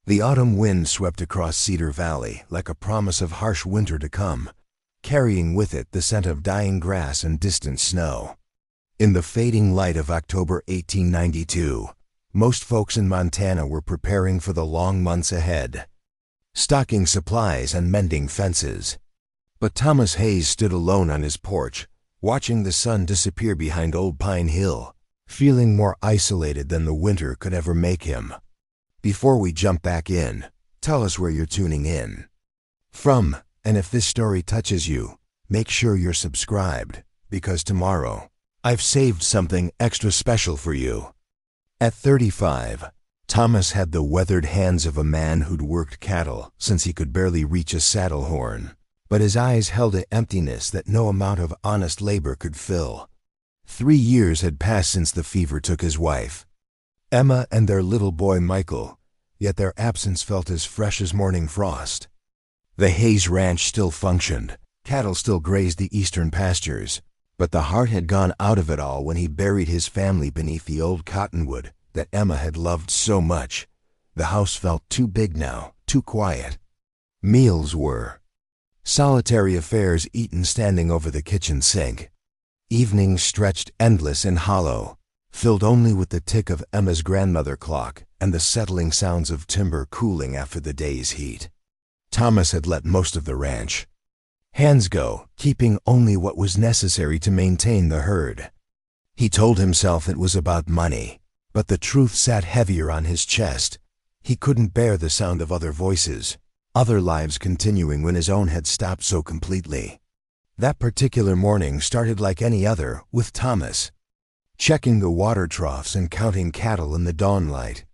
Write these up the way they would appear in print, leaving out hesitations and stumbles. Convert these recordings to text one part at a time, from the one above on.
The autumn wind swept across Cedar Valley like a promise of harsh winter to come, carrying with it the scent of dying grass and distant snow. In the fading light of October 1892, most folks in Montana were preparing for the long months ahead, stocking supplies and mending fences. But Thomas Hayes stood alone on his porch, watching the sun disappear behind Old Pine Hill, feeling more isolated than the winter could ever make him. Before we jump back in, tell us where you're tuning in from, and if this story touches you, make sure you're subscribed, because tomorrow, I've saved something extra special for you. At 35, Thomas had the weathered hands of a man who'd worked cattle since he could barely reach a saddle horn, but his eyes held an emptiness that no amount of honest labor could fill. 3 years had passed since the fever took his wife, Emma, and their little boy Michael, yet their absence felt as fresh as morning frost. The Hayes Ranch still functioned, cattle still grazed the eastern pastures, but the heart had gone out of it all when he buried his family beneath the old cottonwood that Emma had loved so much. The house felt too big now, too quiet. Meals were solitary affairs eaten standing over the kitchen sink. Evenings stretched endless and hollow, filled only with the tick of Emma's grandmother clock and the settling sounds of timber cooling after the day's heat. Thomas had let most of the ranch hands go, keeping only what was necessary to maintain the herd. He told himself it was about money, but the truth sat heavier on his chest. He couldn't bear the sound of other voices, other lives continuing when his own had stopped so completely. That particular morning started like any other, with Thomas checking the water troughs and counting cattle in the dawn light.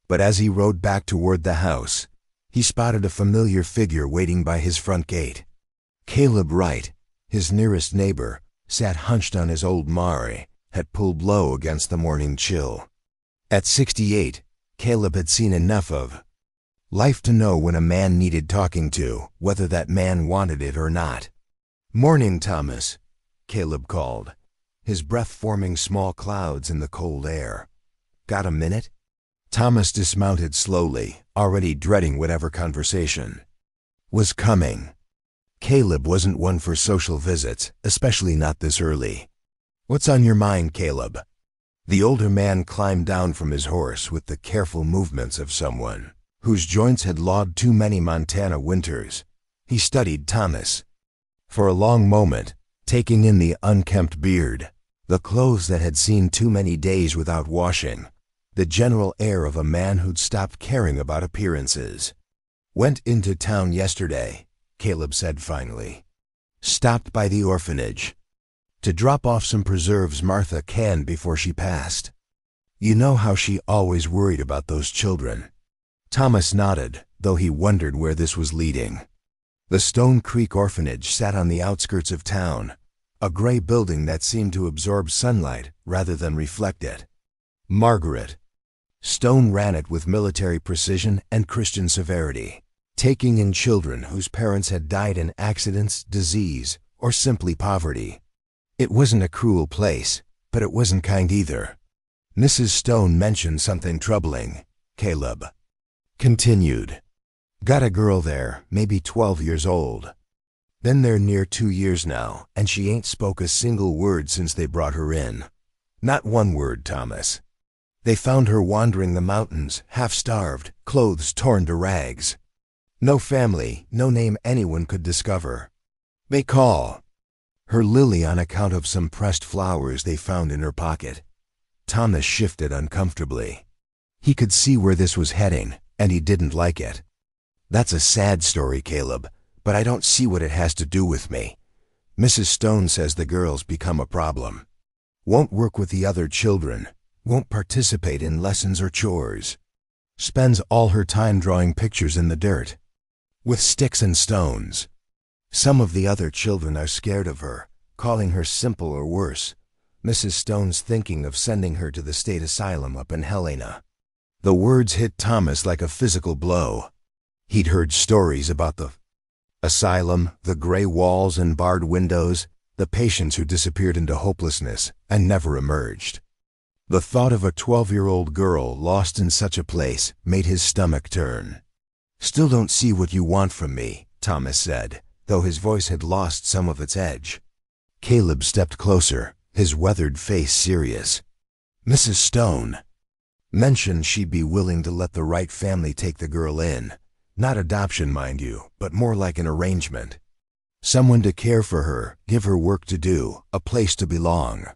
But as he rode back toward the house, he spotted a familiar figure waiting by his front gate. Caleb Wright, his nearest neighbor, sat hunched on his old mare, had pulled low against the morning chill. At 68, Caleb had seen enough of life to know when a man needed talking to, whether that man wanted it or not. "Morning, Thomas," Caleb called, his breath forming small clouds in the cold air. "Got a minute?" Thomas dismounted slowly, already dreading whatever conversation was coming. Caleb wasn't one for social visits, especially not this early. "What's on your mind, Caleb?" The older man climbed down from his horse with the careful movements of someone whose joints had logged too many Montana winters. He studied Thomas for a long moment, taking in the unkempt beard, the clothes that had seen too many days without washing, the general air of a man who'd stopped caring about appearances. "Went into town yesterday," Caleb said finally. "Stopped by the orphanage to drop off some preserves Martha canned before she passed. You know how she always worried about those children." Thomas nodded, though he wondered where this was leading. The Stone Creek Orphanage sat on the outskirts of town, a gray building that seemed to absorb sunlight rather than reflect it. Margaret Stone ran it with military precision and Christian severity, taking in children whose parents had died in accidents, disease, or simply poverty. It wasn't a cruel place, but it wasn't kind either. "Mrs. Stone mentioned something troubling," Caleb continued. "Got a girl there, maybe 12 years old. Been there near 2 years now, and she ain't spoke a single word since they brought her in. Not one word, Thomas. They found her wandering the mountains, half-starved, clothes torn to rags. No family, no name anyone could discover. They call her Lily on account of some pressed flowers they found in her pocket." Thomas shifted uncomfortably. He could see where this was heading, and he didn't like it. "That's a sad story, Caleb, but I don't see what it has to do with me. Mrs. Stone says the girl's become a problem. Won't work with the other children, won't participate in lessons or chores. Spends all her time drawing pictures in the dirt, with sticks and stones. Some of the other children are scared of her, calling her simple or worse. Mrs. Stone's thinking of sending her to the state asylum up in Helena." The words hit Thomas like a physical blow. He'd heard stories about the asylum, the gray walls and barred windows, the patients who disappeared into hopelessness and never emerged. The thought of a 12-year-old girl lost in such a place made his stomach turn. "Still don't see what you want from me," Thomas said, though his voice had lost some of its edge. Caleb stepped closer, his weathered face serious. "Mrs. Stone mentioned she'd be willing to let the right family take the girl in. Not adoption, mind you, but more like an arrangement. Someone to care for her, give her work to do, a place to belong.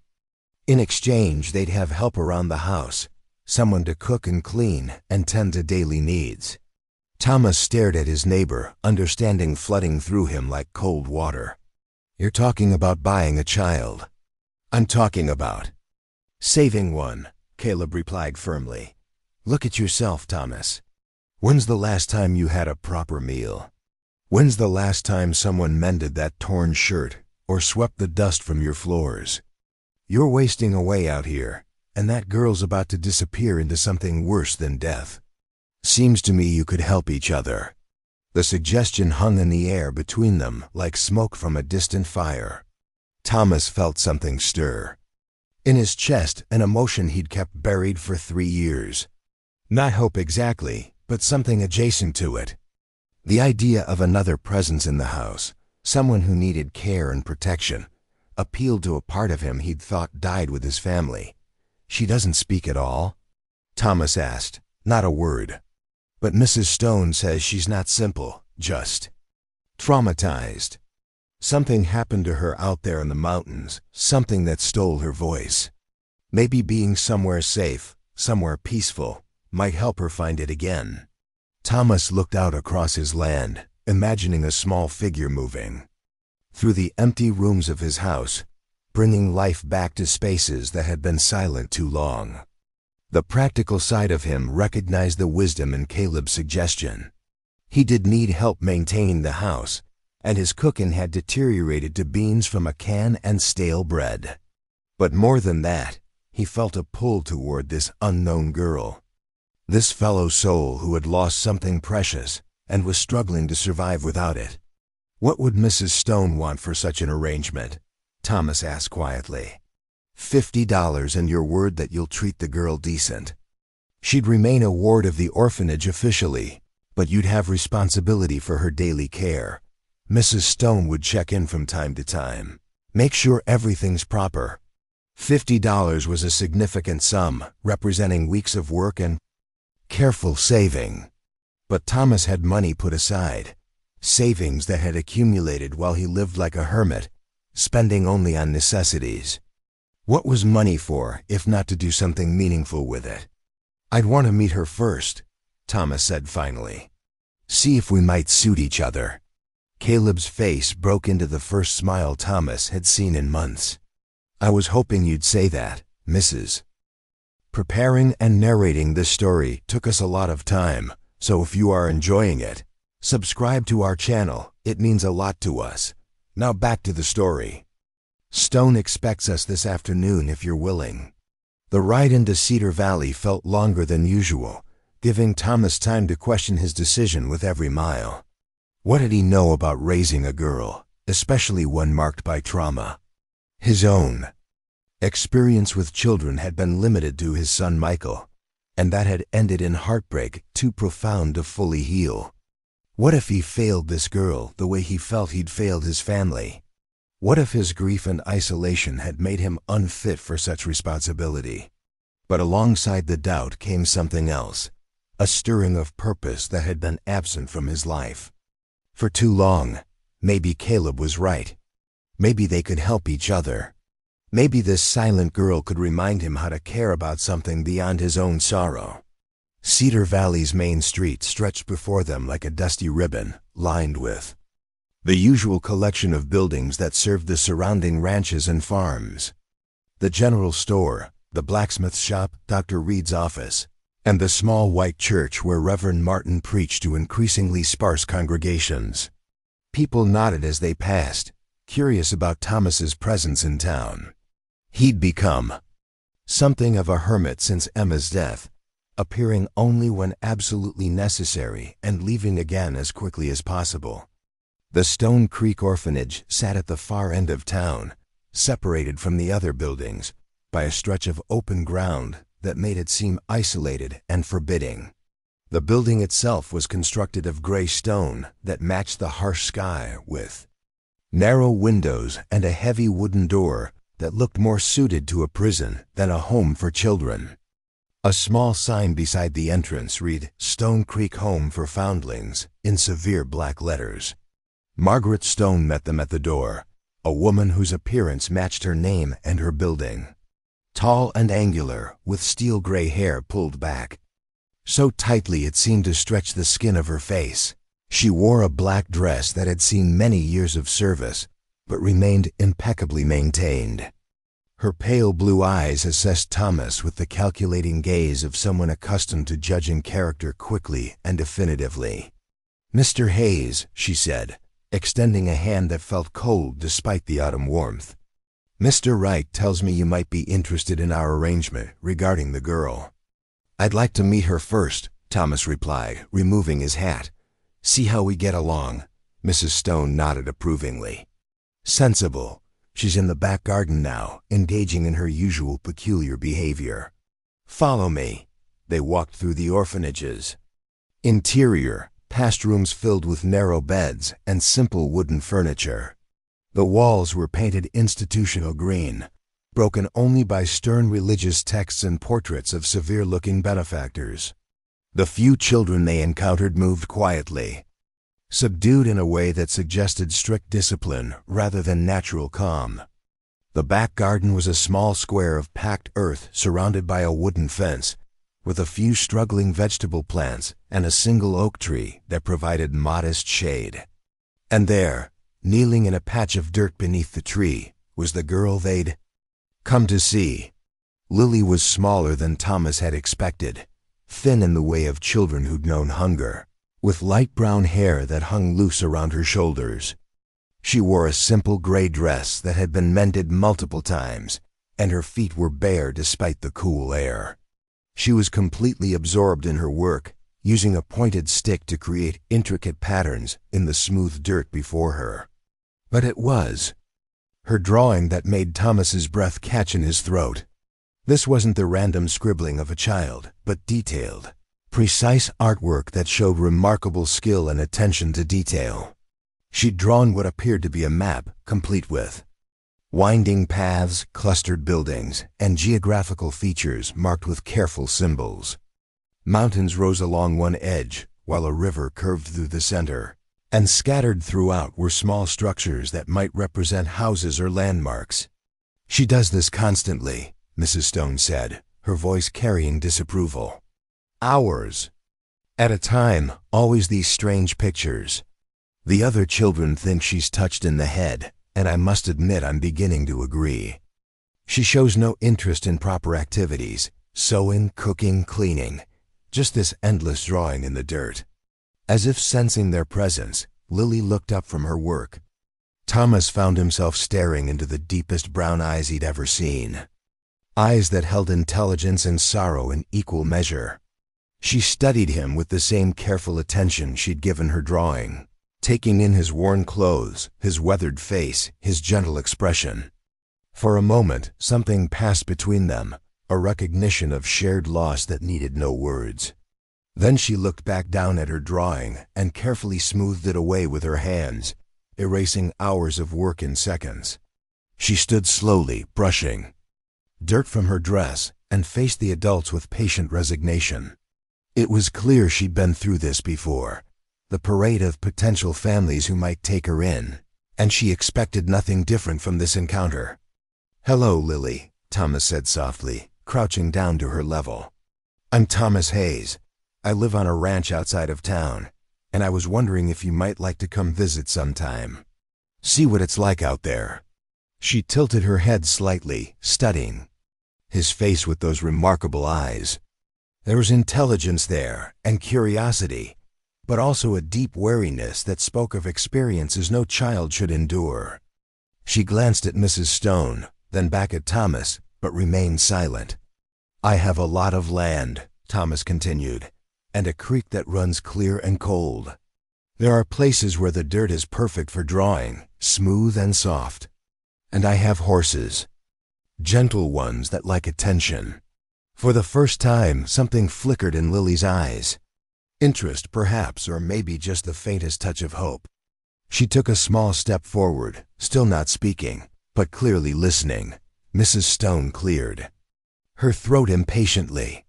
In exchange, they'd have help around the house, someone to cook and clean and tend to daily needs." Thomas stared at his neighbor, understanding flooding through him like cold water. "You're talking about buying a child." "I'm talking about saving one," Caleb replied firmly. "Look at yourself, Thomas. When's the last time you had a proper meal? When's the last time someone mended that torn shirt or swept the dust from your floors? You're wasting away out here, and that girl's about to disappear into something worse than death. Seems to me you could help each other." The suggestion hung in the air between them like smoke from a distant fire. Thomas felt something stir in his chest, an emotion he'd kept buried for 3 years. Not hope exactly, but something adjacent to it. The idea of another presence in the house, someone who needed care and protection, appealed to a part of him he'd thought died with his family. "She doesn't speak at all?" Thomas asked. "Not a word. But Mrs. Stone says she's not simple, just traumatized. Something happened to her out there in the mountains, something that stole her voice. Maybe being somewhere safe, somewhere peaceful, might help her find it again." Thomas looked out across his land, imagining a small figure moving through the empty rooms of his house, bringing life back to spaces that had been silent too long. The practical side of him recognized the wisdom in Caleb's suggestion. He did need help maintaining the house, and his cooking had deteriorated to beans from a can and stale bread. But more than that, he felt a pull toward this unknown girl. This fellow soul who had lost something precious and was struggling to survive without it. "What would Mrs. Stone want for such an arrangement?" Thomas asked quietly. $50 and your word that you'll treat the girl decent. She'd remain a ward of the orphanage officially, but you'd have responsibility for her daily care. Mrs. Stone would check in from time to time, make sure everything's proper. $50 was a significant sum, representing weeks of work and careful saving. But Thomas had money put aside, savings that had accumulated while he lived like a hermit, spending only on necessities. What was money for, if not to do something meaningful with it? "I'd want to meet her first," Thomas said finally. "See if we might suit each other." Caleb's face broke into the first smile Thomas had seen in months. "I was hoping you'd say that, Mrs. Preparing and narrating this story took us a lot of time, so if you are enjoying it, subscribe to our channel. It means a lot to us. Now back to the story. Stone expects us this afternoon if you're willing." The ride into Cedar Valley felt longer than usual, giving Thomas time to question his decision with every mile. What did he know about raising a girl, especially one marked by trauma? His own experience with children had been limited to his son Michael, and that had ended in heartbreak too profound to fully heal. What if he failed this girl the way he felt he'd failed his family? What if his grief and isolation had made him unfit for such responsibility? But alongside the doubt came something else, a stirring of purpose that had been absent from his life. For too long, maybe Caleb was right. Maybe they could help each other. Maybe this silent girl could remind him how to care about something beyond his own sorrow. Cedar Valley's main street stretched before them like a dusty ribbon, lined with the usual collection of buildings that served the surrounding ranches and farms. The general store, the blacksmith shop, Dr. Reed's office, and the small white church where Reverend Martin preached to increasingly sparse congregations. People nodded as they passed, curious about Thomas's presence in town. He'd become something of a hermit since Emma's death, appearing only when absolutely necessary and leaving again as quickly as possible. The Stone Creek Orphanage sat at the far end of town, separated from the other buildings, by a stretch of open ground that made it seem isolated and forbidding. The building itself was constructed of gray stone that matched the harsh sky, with narrow windows and a heavy wooden door that looked more suited to a prison than a home for children. A small sign beside the entrance read, "Stone Creek Home for Foundlings," in severe black letters. Margaret Stone met them at the door, a woman whose appearance matched her name and her building. Tall and angular, with steel gray hair pulled back so tightly it seemed to stretch the skin of her face. She wore a black dress that had seen many years of service, but remained impeccably maintained. Her pale blue eyes assessed Thomas with the calculating gaze of someone accustomed to judging character quickly and definitively. "Mr. Hayes," she said, extending a hand that felt cold despite the autumn warmth. "Mr. Wright tells me you might be interested in our arrangement regarding the girl." "I'd like to meet her first," Thomas replied, removing his hat. "See how we get along." Mrs. Stone nodded approvingly. "Sensible. She's in the back garden now, engaging in her usual peculiar behavior. Follow me." They walked through the orphanages. Interior, past rooms filled with narrow beds and simple wooden furniture. The walls were painted institutional green, broken only by stern religious texts and portraits of severe-looking benefactors. The few children they encountered moved quietly, subdued in a way that suggested strict discipline rather than natural calm. The back garden was a small square of packed earth surrounded by a wooden fence, with a few struggling vegetable plants and a single oak tree that provided modest shade. And there, kneeling in a patch of dirt beneath the tree, was the girl they'd come to see. Lily was smaller than Thomas had expected, thin in the way of children who'd known hunger, with light brown hair that hung loose around her shoulders. She wore a simple gray dress that had been mended multiple times, and her feet were bare despite the cool air. She was completely absorbed in her work, using a pointed stick to create intricate patterns in the smooth dirt before her. But it was her drawing that made Thomas's breath catch in his throat. This wasn't the random scribbling of a child, but detailed, precise artwork that showed remarkable skill and attention to detail. She'd drawn what appeared to be a map, complete with winding paths, clustered buildings, and geographical features marked with careful symbols. Mountains rose along one edge, while a river curved through the center, and scattered throughout were small structures that might represent houses or landmarks. "She does this constantly," Mrs. Stone said, her voice carrying disapproval. "Hours at a time, always these strange pictures. The other children think she's touched in the head, and I must admit I'm beginning to agree. She shows no interest in proper activities, sewing, cooking, cleaning, just this endless drawing in the dirt." As if sensing their presence, Lily looked up from her work. Thomas found himself staring into the deepest brown eyes he'd ever seen, eyes that held intelligence and sorrow in equal measure. She studied him with the same careful attention she'd given her drawing, taking in his worn clothes, his weathered face, his gentle expression. For a moment, something passed between them, a recognition of shared loss that needed no words. Then she looked back down at her drawing and carefully smoothed it away with her hands, erasing hours of work in seconds. She stood slowly, brushing dirt from her dress, and faced the adults with patient resignation. It was clear she'd been through this before, the parade of potential families who might take her in, and she expected nothing different from this encounter. "Hello, Lily," Thomas said softly, crouching down to her level. "I'm Thomas Hayes. I live on a ranch outside of town, and I was wondering if you might like to come visit sometime. See what it's like out there." She tilted her head slightly, studying his face with those remarkable eyes. There was intelligence there, and curiosity, but also a deep wariness that spoke of experiences no child should endure. She glanced at Mrs. Stone, then back at Thomas, but remained silent. "I have a lot of land," Thomas continued, "and a creek that runs clear and cold. There are places where the dirt is perfect for drawing, smooth and soft. And I have horses. gentle ones that like attention. For the first time, something flickered in Lily's eyes. Interest, perhaps, or maybe just the faintest touch of hope. She took a small step forward, still not speaking, but clearly listening. Mrs. Stone cleared her throat impatiently.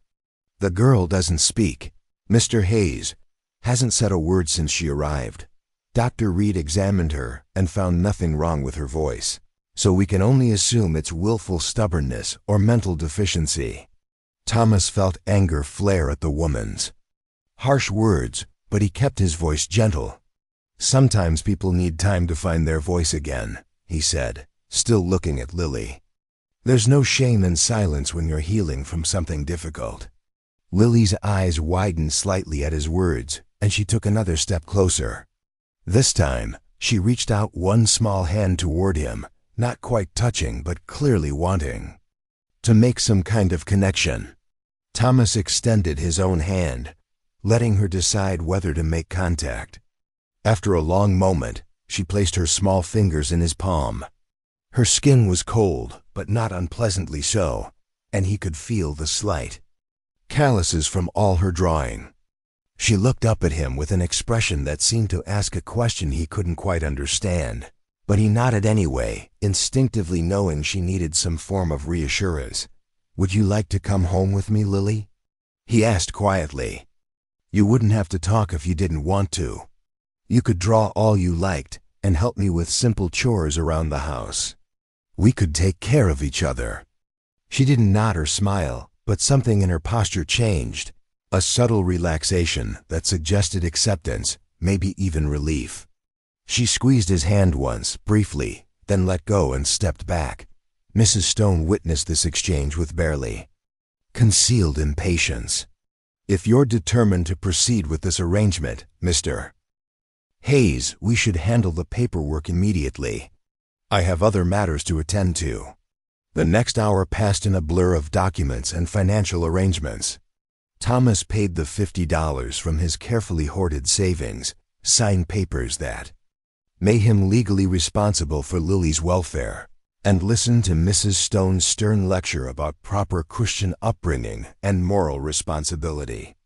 "The girl doesn't speak. Mr. Hayes hasn't said a word since she arrived. Dr. Reed examined her and found nothing wrong with her voice, so we can only assume it's willful stubbornness or mental deficiency." Thomas felt anger flare at the woman's harsh words, but he kept his voice gentle. "Sometimes people need time to find their voice again," he said, still looking at Lily. "There's no shame in silence when you're healing from something difficult." Lily's eyes widened slightly at his words, and she took another step closer. This time, she reached out one small hand toward him, not quite touching but clearly wanting to make some kind of connection. Thomas extended his own hand, letting her decide whether to make contact. After a long moment, she placed her small fingers in his palm. Her skin was cold, but not unpleasantly so, and he could feel the slight calluses from all her drawing. She looked up at him with an expression that seemed to ask a question he couldn't quite understand, but he nodded anyway, instinctively knowing she needed some form of reassurance. "Would you like to come home with me, Lily?" he asked quietly. "You wouldn't have to talk if you didn't want to. You could draw all you liked and help me with simple chores around the house. We could take care of each other." She didn't nod or smile, but something in her posture changed, a subtle relaxation that suggested acceptance, maybe even relief. She squeezed his hand once, briefly, then let go and stepped back. Mrs. Stone witnessed this exchange with barely concealed impatience. "If you're determined to proceed with this arrangement, Mr. Hayes, we should handle the paperwork immediately. I have other matters to attend to." The next hour passed in a blur of documents and financial arrangements. Thomas paid the $50 from his carefully hoarded savings, signed papers that made him legally responsible for Lily's welfare, and listened to Mrs. Stone's stern lecture about proper Christian upbringing and moral responsibility.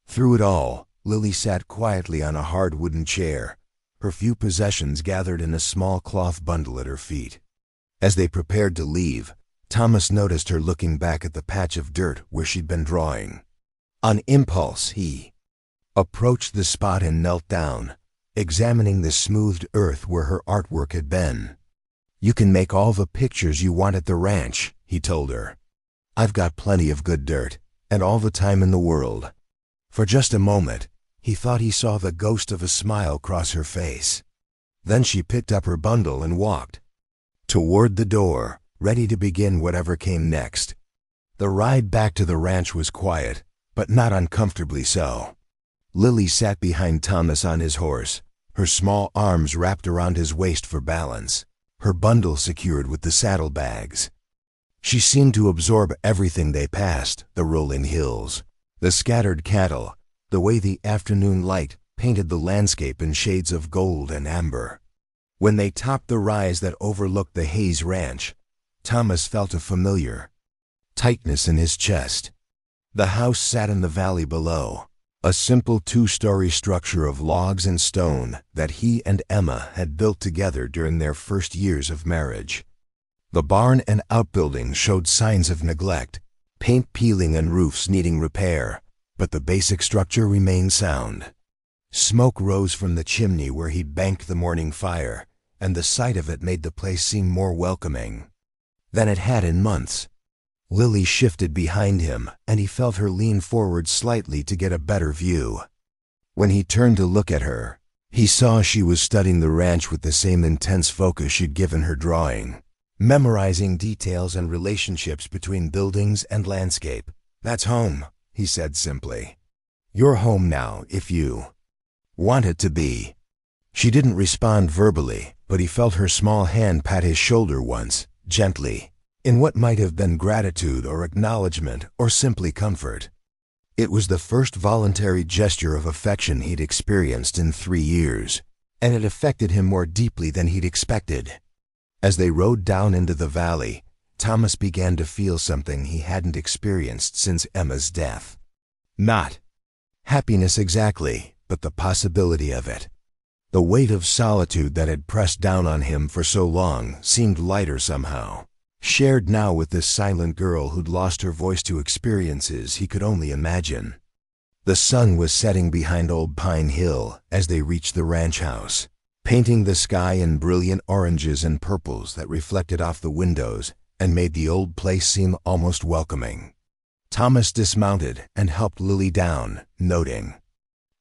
Through it all, Lily sat quietly on a hard wooden chair, her few possessions gathered in a small cloth bundle at her feet. As they prepared to leave, Thomas noticed her looking back at the patch of dirt where she'd been drawing. On impulse, he approached the spot and knelt down, examining the smoothed earth where her artwork had been. "You can make all the pictures you want at the ranch," he told her. "I've got plenty of good dirt, and all the time in the world." For just a moment, he thought he saw the ghost of a smile cross her face. Then she picked up her bundle and walked toward the door, ready to begin whatever came next. The ride back to the ranch was quiet, but not uncomfortably so. Lily sat behind Thomas on his horse, her small arms wrapped around his waist for balance, her bundle secured with the saddlebags. She seemed to absorb everything they passed, the rolling hills, the scattered cattle, the way the afternoon light painted the landscape in shades of gold and amber. When they topped the rise that overlooked the Hayes Ranch, Thomas felt a familiar tightness in his chest. The house sat in the valley below, a simple two-story structure of logs and stone that he and Emma had built together during their first years of marriage. The barn and outbuildings showed signs of neglect, paint peeling and roofs needing repair, but the basic structure remained sound. Smoke rose from the chimney where he'd banked the morning fire, and the sight of it made the place seem more welcoming than it had in months. Lily shifted behind him, and he felt her lean forward slightly to get a better view. When he turned to look at her, he saw she was studying the ranch with the same intense focus she'd given her drawing, memorizing details and relationships between buildings and landscape. "That's home," he said simply. "You're home now, if you want it to be." She didn't respond verbally, but he felt her small hand pat his shoulder once, gently, in what might have been gratitude or acknowledgement or simply comfort. It was the first voluntary gesture of affection he'd experienced in 3 years, and it affected him more deeply than he'd expected. As they rode down into the valley, Thomas began to feel something he hadn't experienced since Emma's death. Not happiness exactly, but the possibility of it. The weight of solitude that had pressed down on him for so long seemed lighter somehow, shared now with this silent girl who'd lost her voice to experiences he could only imagine. The sun was setting behind Old Pine Hill as they reached the ranch house, painting the sky in brilliant oranges and purples that reflected off the windows and made the old place seem almost welcoming. Thomas dismounted and helped Lily down, noting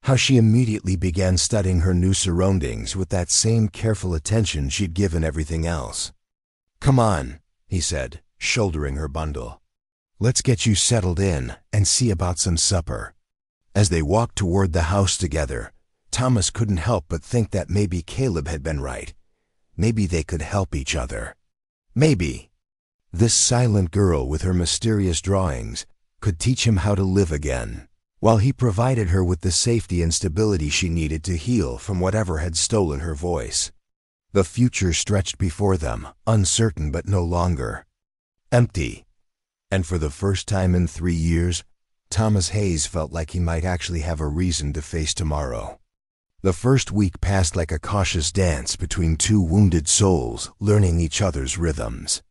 how she immediately began studying her new surroundings with that same careful attention she'd given everything else. "Come on," he said, shouldering her bundle. "Let's get you settled in and see about some supper." As they walked toward the house together, Thomas couldn't help but think that maybe Caleb had been right. Maybe they could help each other. Maybe this silent girl with her mysterious drawings could teach him how to live again, while he provided her with the safety and stability she needed to heal from whatever had stolen her voice. The future stretched before them, uncertain but no longer empty. And for the first time in 3 years, Thomas Hayes felt like he might actually have a reason to face tomorrow. The first week passed like a cautious dance between two wounded souls learning each other's rhythms.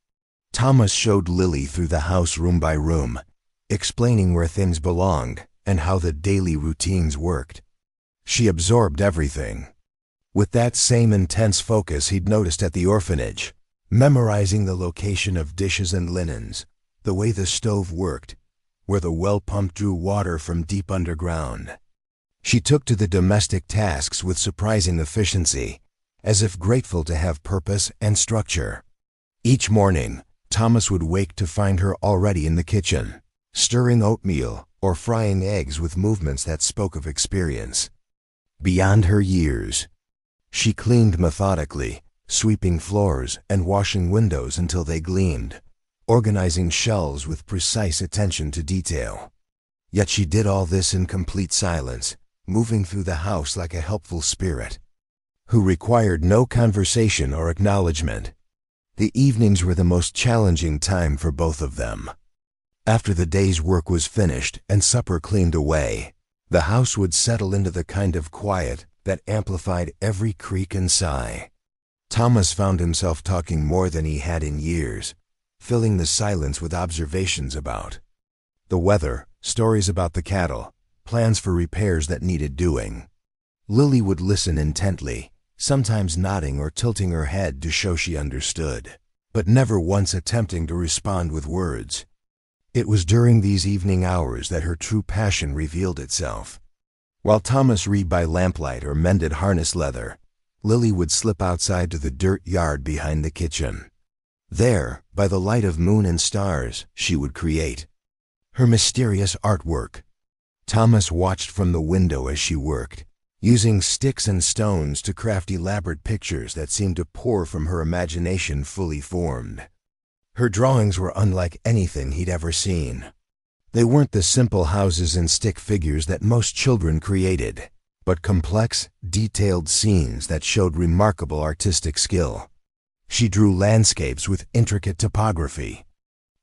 Thomas showed Lily through the house room by room, explaining where things belonged and how the daily routines worked. She absorbed everything, with that same intense focus he'd noticed at the orphanage, memorizing the location of dishes and linens, the way the stove worked, where the well pump drew water from deep underground. She took to the domestic tasks with surprising efficiency, as if grateful to have purpose and structure. Each morning, Thomas would wake to find her already in the kitchen, stirring oatmeal or frying eggs with movements that spoke of experience. Beyond her years, she cleaned methodically, sweeping floors and washing windows until they gleamed, organizing shelves with precise attention to detail. Yet she did all this in complete silence, moving through the house like a helpful spirit, who required no conversation or acknowledgement. The evenings were the most challenging time for both of them. After the day's work was finished and supper cleaned away, the house would settle into the kind of quiet that amplified every creak and sigh. Thomas found himself talking more than he had in years, filling the silence with observations about the weather, stories about the cattle, plans for repairs that needed doing. Lily would listen intently, sometimes nodding or tilting her head to show she understood, but never once attempting to respond with words. It was during these evening hours that her true passion revealed itself. While Thomas read by lamplight or mended harness leather, Lily would slip outside to the dirt yard behind the kitchen. There, by the light of moon and stars, she would create her mysterious artwork. Thomas watched from the window as she worked, using sticks and stones to craft elaborate pictures that seemed to pour from her imagination fully formed. Her drawings were unlike anything he'd ever seen. They weren't the simple houses and stick figures that most children created, but complex, detailed scenes that showed remarkable artistic skill. She drew landscapes with intricate topography,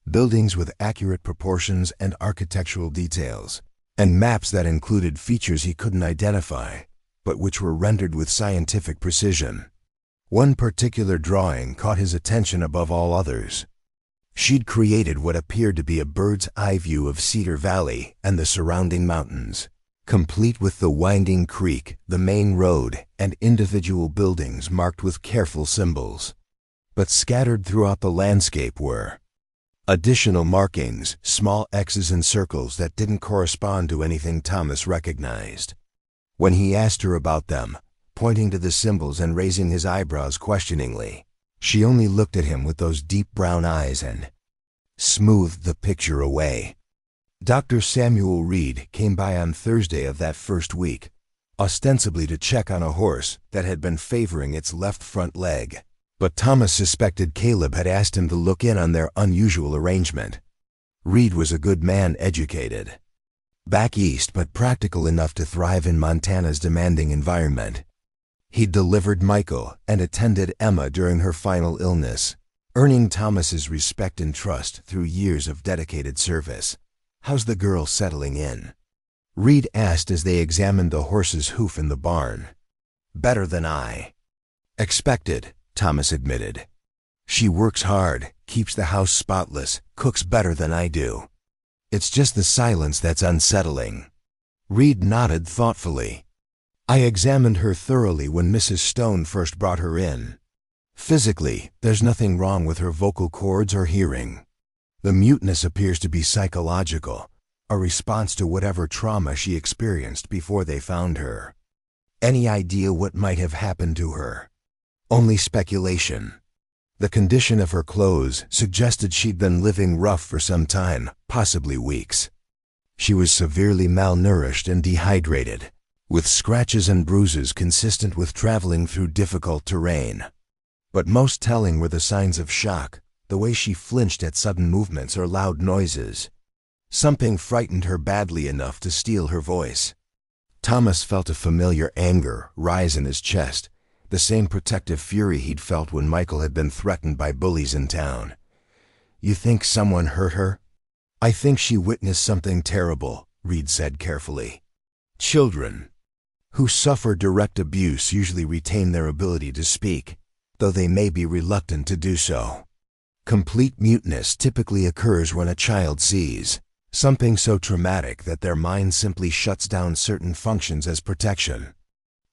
buildings with accurate proportions and architectural details, and maps that included features he couldn't identify, but which were rendered with scientific precision. One particular drawing caught his attention above all others. She'd created what appeared to be a bird's eye view of Cedar Valley and the surrounding mountains, complete with the winding creek, the main road, and individual buildings marked with careful symbols. But scattered throughout the landscape were additional markings, small X's and circles that didn't correspond to anything Thomas recognized. When he asked her about them, pointing to the symbols and raising his eyebrows questioningly, she only looked at him with those deep brown eyes and smoothed the picture away. Dr. Samuel Reed came by on Thursday of that first week, ostensibly to check on a horse that had been favoring its left front leg. But Thomas suspected Caleb had asked him to look in on their unusual arrangement. Reed was a good man, educated, back east but practical enough to thrive in Montana's demanding environment. He'd delivered Michael and attended Emma during her final illness, earning Thomas's respect and trust through years of dedicated service. "How's the girl settling in?" Reed asked as they examined the horse's hoof in the barn. "Better than I expected," Thomas admitted. "She works hard, keeps the house spotless, cooks better than I do. It's just the silence that's unsettling." Reed nodded thoughtfully. "I examined her thoroughly when Mrs. Stone first brought her in. Physically, there's nothing wrong with her vocal cords or hearing. The muteness appears to be psychological, a response to whatever trauma she experienced before they found her. Any idea what might have happened to her?" "Only speculation. The condition of her clothes suggested she'd been living rough for some time, possibly weeks. She was severely malnourished and dehydrated, with scratches and bruises consistent with traveling through difficult terrain. But most telling were the signs of shock, the way she flinched at sudden movements or loud noises. Something frightened her badly enough to steal her voice." Thomas felt a familiar anger rise in his chest, the same protective fury he'd felt when Michael had been threatened by bullies in town. "You think someone hurt her?" "I think she witnessed something terrible," Reed said carefully. "Children who suffer direct abuse usually retain their ability to speak, though they may be reluctant to do so. Complete muteness typically occurs when a child sees something so traumatic that their mind simply shuts down certain functions as protection."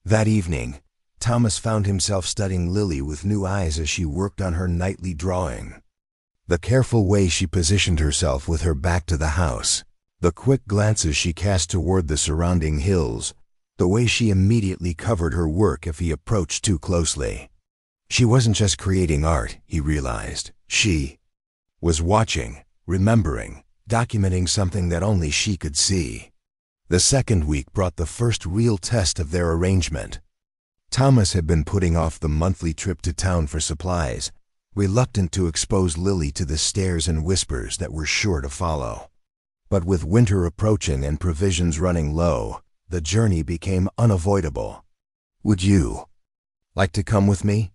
That evening, Thomas found himself studying Lily with new eyes as she worked on her nightly drawing. The careful way she positioned herself with her back to the house, the quick glances she cast toward the surrounding hills, the way she immediately covered her work if he approached too closely. She wasn't just creating art, he realized. She was watching, remembering, documenting something that only she could see. The second week brought the first real test of their arrangement. Thomas had been putting off the monthly trip to town for supplies, reluctant to expose Lily to the stares and whispers that were sure to follow. But with winter approaching and provisions running low, the journey became unavoidable. "Would you like to come with me?"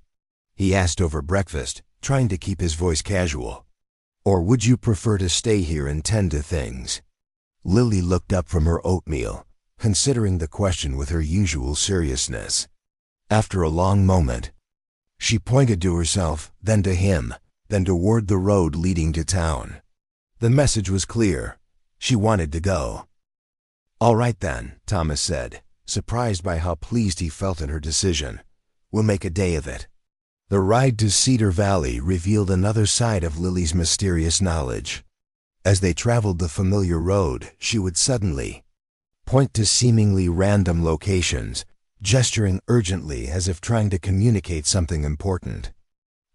he asked over breakfast, trying to keep his voice casual. "Or would you prefer to stay here and tend to things?" Lily looked up from her oatmeal, considering the question with her usual seriousness. After a long moment, she pointed to herself, then to him, then toward the road leading to town. The message was clear. She wanted to go. "All right then," Thomas said, surprised by how pleased he felt in her decision. "We'll make a day of it." The ride to Cedar Valley revealed another side of Lily's mysterious knowledge. As they traveled the familiar road, she would suddenly point to seemingly random locations, gesturing urgently as if trying to communicate something important.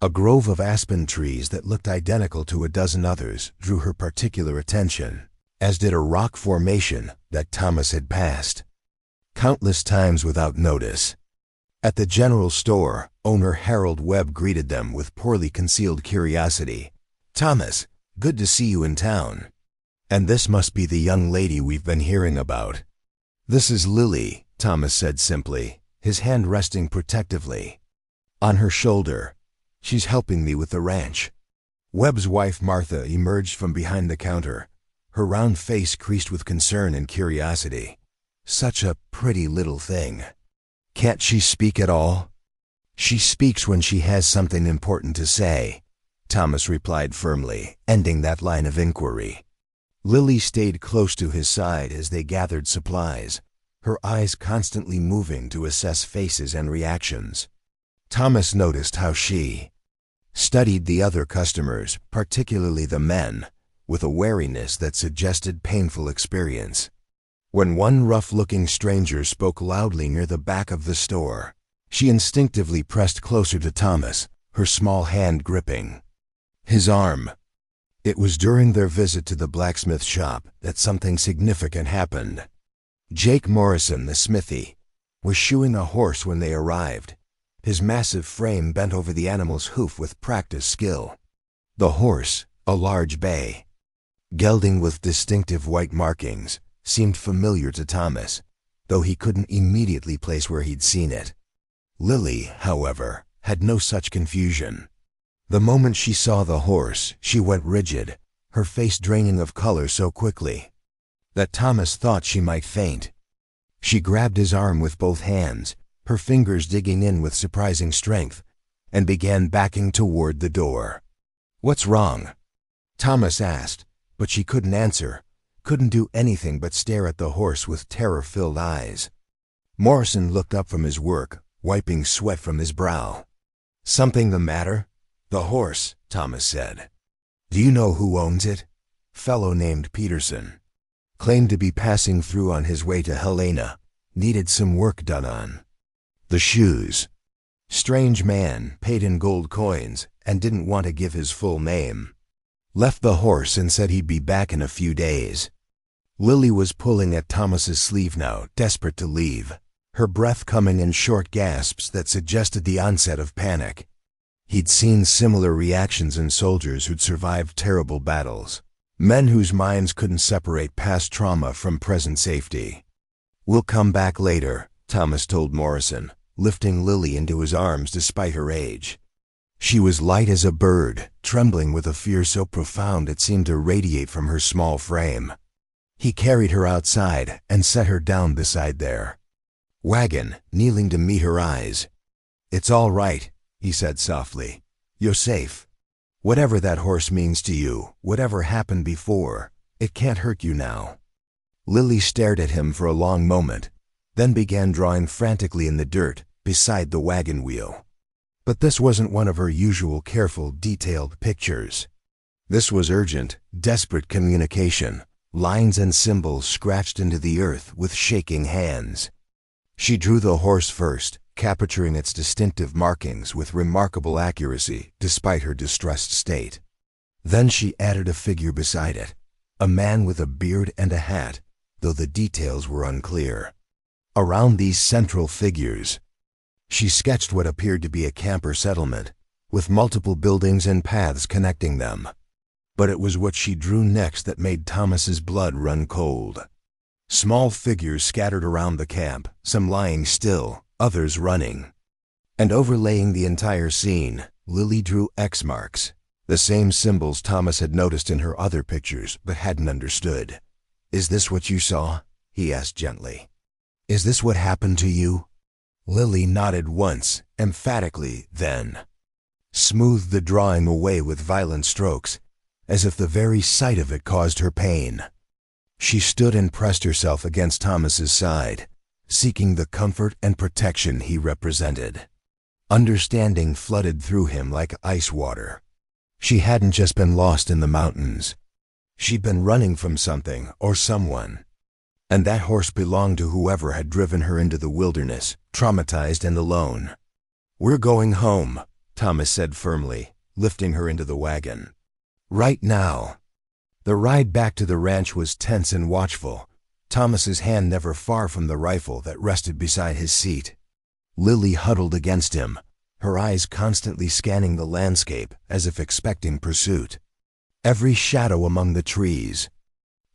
A grove of aspen trees that looked identical to a dozen others drew her particular attention, as did a rock formation that Thomas had passed countless times without notice. At the general store, owner Harold Webb greeted them with poorly concealed curiosity. "Thomas, good to see you in town. And this must be the young lady we've been hearing about." "This is Lily," Thomas said simply, his hand resting protectively on her shoulder. "She's helping me with the ranch." Webb's wife Martha emerged from behind the counter, her round face creased with concern and curiosity. "Such a pretty little thing. Can't she speak at all?" "She speaks when she has something important to say," Thomas replied firmly, ending that line of inquiry. Lily stayed close to his side as they gathered supplies, her eyes constantly moving to assess faces and reactions. Thomas noticed how she studied the other customers, particularly the men, with a wariness that suggested painful experience. When one rough-looking stranger spoke loudly near the back of the store, she instinctively pressed closer to Thomas, her small hand gripping his arm. It was during their visit to the blacksmith shop that something significant happened. Jake Morrison, the smithy, was shoeing a horse when they arrived, his massive frame bent over the animal's hoof with practiced skill. The horse, a large bay, gelding with distinctive white markings, seemed familiar to Thomas, though he couldn't immediately place where he'd seen it. Lily, however, had no such confusion. The moment she saw the horse, she went rigid, her face draining of color so quickly that Thomas thought she might faint. She grabbed his arm with both hands, her fingers digging in with surprising strength, and began backing toward the door. "What's wrong?" Thomas asked, but she couldn't answer, couldn't do anything but stare at the horse with terror-filled eyes. Morrison looked up from his work, wiping sweat from his brow. "Something the matter?" "The horse," Thomas said. "Do you know who owns it?" "Fellow named Peterson. Claimed to be passing through on his way to Helena. Needed some work done on the shoes. Strange man, paid in gold coins, and didn't want to give his full name. Left the horse and said he'd be back in a few days." Lily was pulling at Thomas's sleeve now, desperate to leave, her breath coming in short gasps that suggested the onset of panic. He'd seen similar reactions in soldiers who'd survived terrible battles, men whose minds couldn't separate past trauma from present safety. "We'll come back later," Thomas told Morrison, lifting Lily into his arms despite her age. She was light as a bird, trembling with a fear so profound it seemed to radiate from her small frame. He carried her outside and set her down beside their wagon, kneeling to meet her eyes. "It's all right," he said softly. "You're safe. Whatever that horse means to you, whatever happened before, it can't hurt you now." Lily stared at him for a long moment, then began drawing frantically in the dirt beside the wagon wheel. But this wasn't one of her usual careful, detailed pictures. This was urgent, desperate communication, lines and symbols scratched into the earth with shaking hands. She drew the horse first, capturing its distinctive markings with remarkable accuracy despite her distressed state. Then she added a figure beside it, a man with a beard and a hat, though the details were unclear. Around these central figures, she sketched what appeared to be a camper settlement, with multiple buildings and paths connecting them. But it was what she drew next that made Thomas's blood run cold. Small figures scattered around the camp, some lying still, others running. And overlaying the entire scene, Lily drew X marks, the same symbols Thomas had noticed in her other pictures but hadn't understood. "Is this what you saw?" he asked gently. "Is this what happened to you?" Lily nodded once, emphatically, then smoothed the drawing away with violent strokes, as if the very sight of it caused her pain. She stood and pressed herself against Thomas's side, seeking the comfort and protection he represented. Understanding flooded through him like ice water. She hadn't just been lost in the mountains. She'd been running from something or someone. And that horse belonged to whoever had driven her into the wilderness, traumatized and alone. "We're going home," Thomas said firmly, lifting her into the wagon. "Right now." The ride back to the ranch was tense and watchful, Thomas's hand never far from the rifle that rested beside his seat. Lily huddled against him, her eyes constantly scanning the landscape as if expecting pursuit. Every shadow among the trees,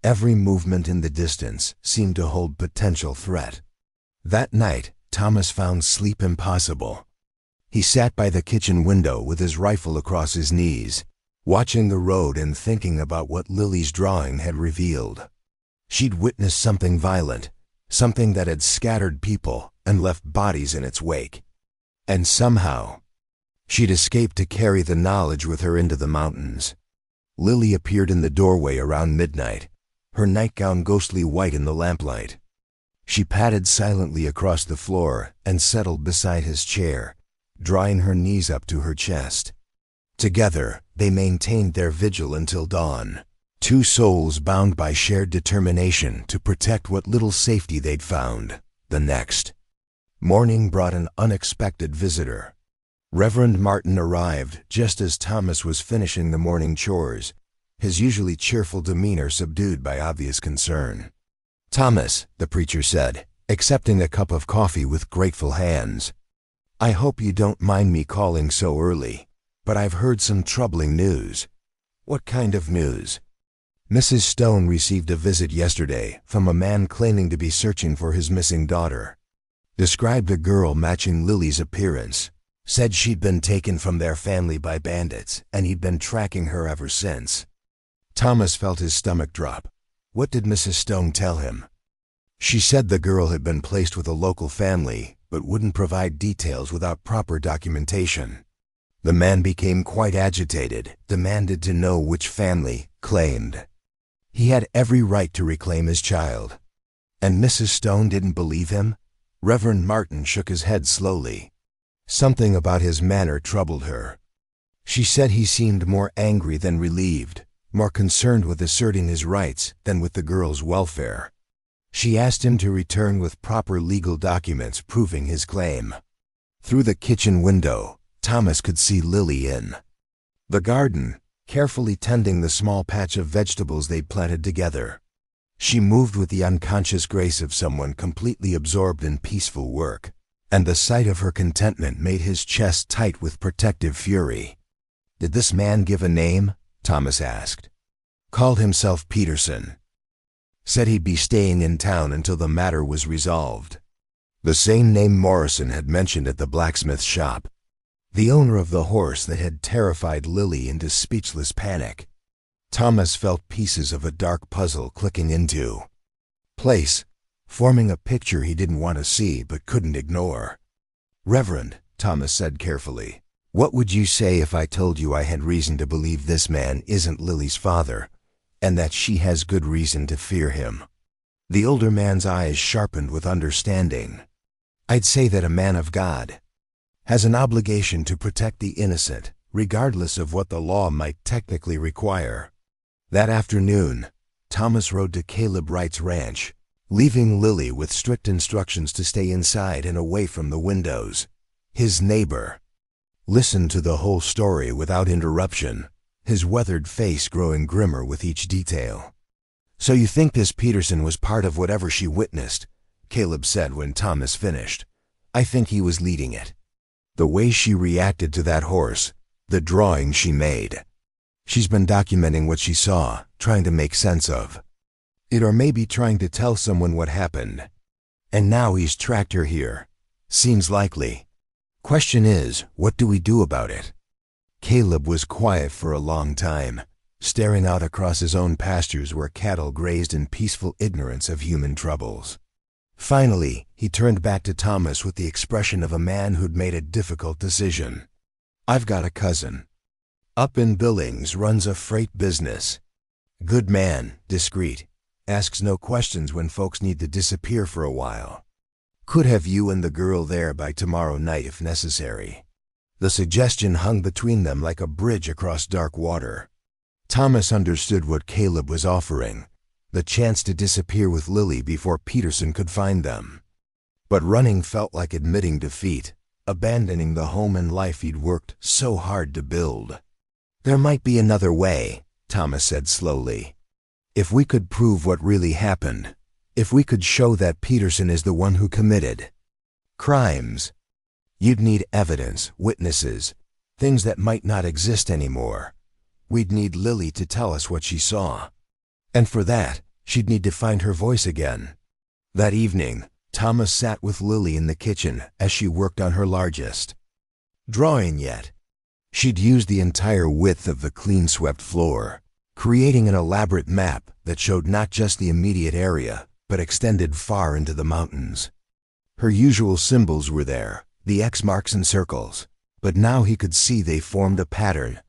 every movement in the distance seemed to hold potential threat. That night, Thomas found sleep impossible. He sat by the kitchen window with his rifle across his knees, watching the road and thinking about what Lily's drawing had revealed. She'd witnessed something violent, something that had scattered people and left bodies in its wake. And somehow, she'd escaped to carry the knowledge with her into the mountains. Lily appeared in the doorway around midnight, her nightgown ghostly white in the lamplight. She padded silently across the floor and settled beside his chair, drawing her knees up to her chest. Together, they maintained their vigil until dawn, two souls bound by shared determination to protect what little safety they'd found. The next morning brought an unexpected visitor. Reverend Martin arrived just as Thomas was finishing the morning chores, his usually cheerful demeanor subdued by obvious concern. "Thomas," the preacher said, accepting a cup of coffee with grateful hands, "I hope you don't mind me calling so early, but I've heard some troubling news." "What kind of news?" "Mrs. Stone received a visit yesterday from a man claiming to be searching for his missing daughter. Described a girl matching Lily's appearance. Said she'd been taken from their family by bandits, and he'd been tracking her ever since. Thomas felt his stomach drop. What did Mrs. Stone tell him? She said the girl had been placed with a local family, but wouldn't provide details without proper documentation. The man became quite agitated, demanded to know which family, claimed. He had every right to reclaim his child. And Mrs. Stone didn't believe him? Reverend Martin shook his head slowly. Something about his manner troubled her. She said he seemed more angry than relieved, more concerned with asserting his rights than with the girl's welfare. She asked him to return with proper legal documents proving his claim. Through the kitchen window, Thomas could see Lily in the garden, carefully tending the small patch of vegetables they'd planted together. She moved with the unconscious grace of someone completely absorbed in peaceful work, and the sight of her contentment made his chest tight with protective fury. Did this man give a name? Thomas asked. Called himself Peterson. Said he'd be staying in town until the matter was resolved. The same name Morrison had mentioned at the blacksmith's shop. The owner of the horse that had terrified Lily into speechless panic. Thomas felt pieces of a dark puzzle clicking into place, forming a picture he didn't want to see but couldn't ignore. Reverend, Thomas said carefully, what would you say if I told you I had reason to believe this man isn't Lily's father, and that she has good reason to fear him? The older man's eyes sharpened with understanding. I'd say that a man of God has an obligation to protect the innocent, regardless of what the law might technically require. That afternoon, Thomas rode to Caleb Wright's ranch, leaving Lily with strict instructions to stay inside and away from the windows. His neighbor listened to the whole story without interruption, his weathered face growing grimmer with each detail. So you think this Peterson was part of whatever she witnessed? Caleb said when Thomas finished. I think he was leading it. The way she reacted to that horse, the drawing she made. She's been documenting what she saw, trying to make sense of it, or maybe trying to tell someone what happened. And now he's tracked her here. Seems likely. Question is, what do we do about it? Caleb was quiet for a long time, staring out across his own pastures where cattle grazed in peaceful ignorance of human troubles. Finally, he turned back to Thomas with the expression of a man who'd made a difficult decision. I've got a cousin. Up in Billings, runs a freight business. Good man, discreet, asks no questions when folks need to disappear for a while. Could have you and the girl there by tomorrow night if necessary. The suggestion hung between them like a bridge across dark water. Thomas understood what Caleb was offering, the chance to disappear with Lily before Peterson could find them. But running felt like admitting defeat, abandoning the home and life he'd worked so hard to build. There might be another way, Thomas said slowly. If we could prove what really happened, if we could show that Peterson is the one who committed crimes, you'd need evidence, witnesses, things that might not exist anymore. We'd need Lily to tell us what she saw. And for that, she'd need to find her voice again. That evening, Thomas sat with Lily in the kitchen as she worked on her largest drawing yet. She'd used the entire width of the clean-swept floor, creating an elaborate map that showed not just the immediate area, but extended far into the mountains. Her usual symbols were there, the X marks and circles, but now he could see they formed a pattern,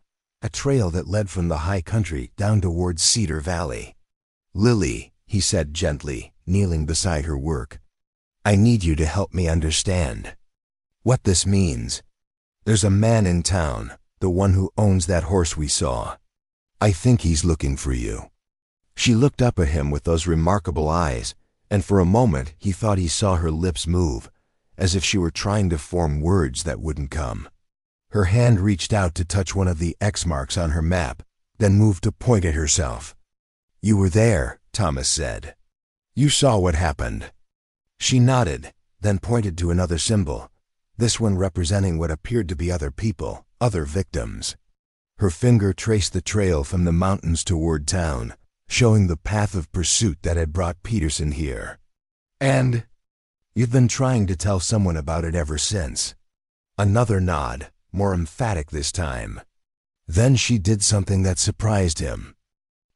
a trail that led from the high country down towards Cedar Valley. Lily, he said gently, kneeling beside her work, I need you to help me understand what this means. There's a man in town, the one who owns that horse we saw. I think he's looking for you. She looked up at him with those remarkable eyes, and for a moment he thought he saw her lips move, as if she were trying to form words that wouldn't come. Her hand reached out to touch one of the X marks on her map, then moved to point at herself. You were there, Thomas said. You saw what happened. She nodded, then pointed to another symbol, this one representing what appeared to be other people, other victims. Her finger traced the trail from the mountains toward town, showing the path of pursuit that had brought Peterson here. And you've been trying to tell someone about it ever since. Another nod, more emphatic this time. Then she did something that surprised him.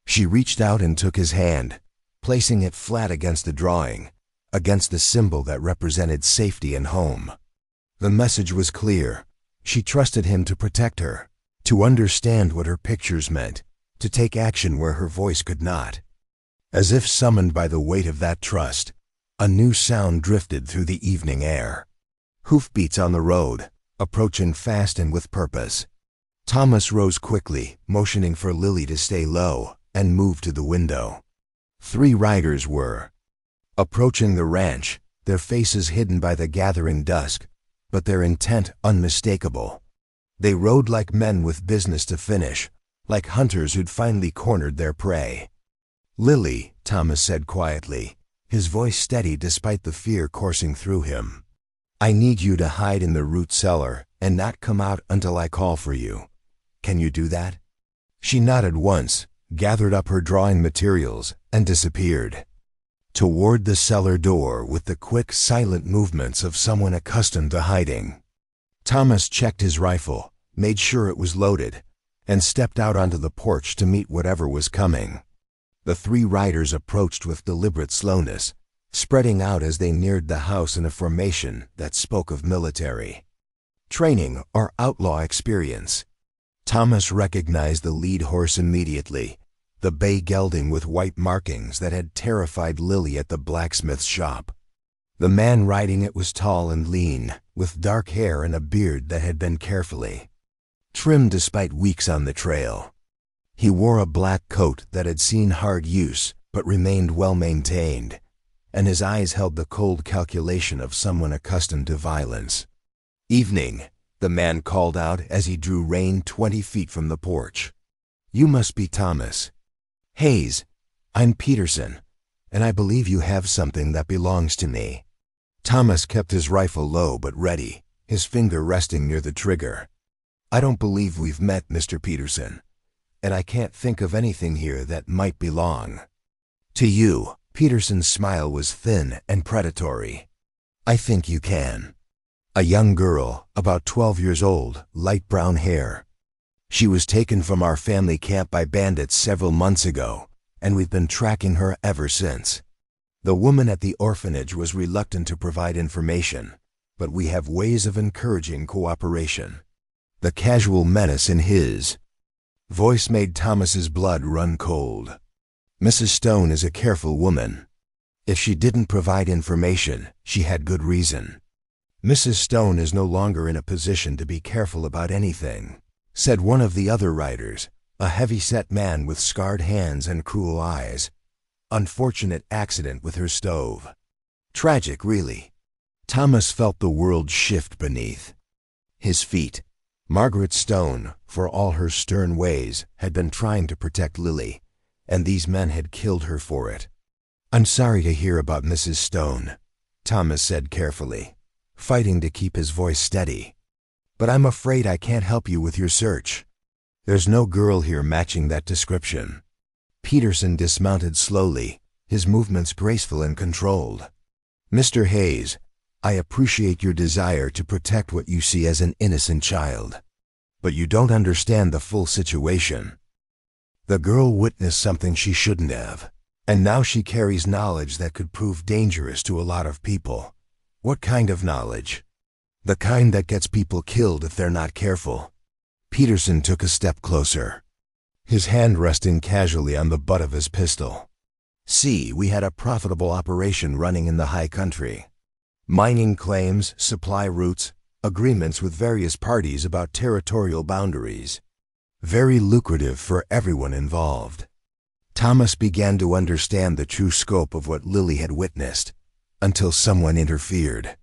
She reached out and took his hand, placing it flat against the drawing, against the symbol that represented safety and home. The message was clear. She trusted him to protect her, to understand what her pictures meant, to take action where her voice could not. As if summoned by the weight of that trust, a new sound drifted through the evening air. Hoofbeats on the road, approaching fast and with purpose. Thomas rose quickly, motioning for Lily to stay low, and moved to the window. 3 riders were approaching the ranch, their faces hidden by the gathering dusk, but their intent unmistakable. They rode like men with business to finish, like hunters who'd finally cornered their prey. "Lily," Thomas said quietly, his voice steady despite the fear coursing through him. "I need you to hide in the root cellar and not come out until I call for you. Can you do that?" She nodded once, gathered up her drawing materials, and disappeared toward the cellar door with the quick, silent movements of someone accustomed to hiding. Thomas checked his rifle, made sure it was loaded, and stepped out onto the porch to meet whatever was coming. The 3 riders approached with deliberate slowness, spreading out as they neared the house in a formation that spoke of military training or outlaw experience. Thomas recognized the lead horse immediately, the bay gelding with white markings that had terrified Lily at the blacksmith's shop. The man riding it was tall and lean, with dark hair and a beard that had been carefully trimmed despite weeks on the trail. He wore a black coat that had seen hard use but remained well maintained, and his eyes held the cold calculation of someone accustomed to violence. "Evening," the man called out as he drew rein 20 feet from the porch. "You must be Thomas." "Hayes, I'm Peterson, and I believe you have something that belongs to me." Thomas kept his rifle low but ready, his finger resting near the trigger. "I don't believe we've met, Mr. Peterson, and I can't think of anything here that might belong to you." Peterson's smile was thin and predatory. "I think you can." A young girl, about 12 years old, light brown hair. "She was taken from our family camp by bandits several months ago, and we've been tracking her ever since. The woman at the orphanage was reluctant to provide information, but we have ways of encouraging cooperation." The casual menace in his voice made Thomas's blood run cold. Mrs. Stone is a careful woman. If she didn't provide information, she had good reason. "Mrs. Stone is no longer in a position to be careful about anything," said one of the other riders, a heavy-set man with scarred hands and cruel eyes. "Unfortunate accident with her stove. Tragic, really." Thomas felt the world shift beneath his feet. Margaret Stone, for all her stern ways, had been trying to protect Lily, and these men had killed her for it. "I'm sorry to hear about Mrs. Stone," Thomas said carefully, fighting to keep his voice steady. "But I'm afraid I can't help you with your search. There's no girl here matching that description." Peterson dismounted slowly, his movements graceful and controlled. "Mr. Hayes, I appreciate your desire to protect what you see as an innocent child, but you don't understand the full situation. The girl witnessed something she shouldn't have, and now she carries knowledge that could prove dangerous to a lot of people." "What kind of knowledge?" "The kind that gets people killed if they're not careful." Peterson took a step closer, his hand resting casually on the butt of his pistol. "See, we had a profitable operation running in the high country. Mining claims, supply routes, agreements with various parties about territorial boundaries. Very lucrative for everyone involved." Thomas began to understand the true scope of what Lily had witnessed, until someone interfered.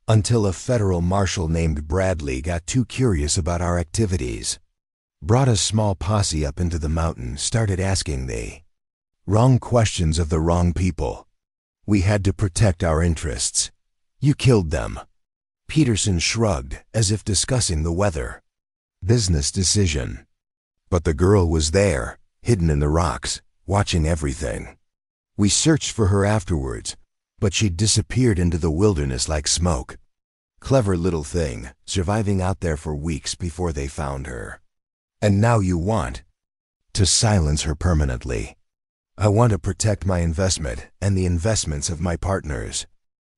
Until a federal marshal named Bradley got too curious about our activities. Brought a small posse up into the mountain, started asking the wrong questions of the wrong people. We had to protect our interests. "You killed them." Peterson shrugged, as if discussing the weather. "Business decision." "But the girl was there, hidden in the rocks, watching everything. We searched for her afterwards, but she disappeared into the wilderness like smoke." Clever little thing, surviving out there for weeks before they found her. And now you want to silence her permanently. I want to protect my investment and the investments of my partners.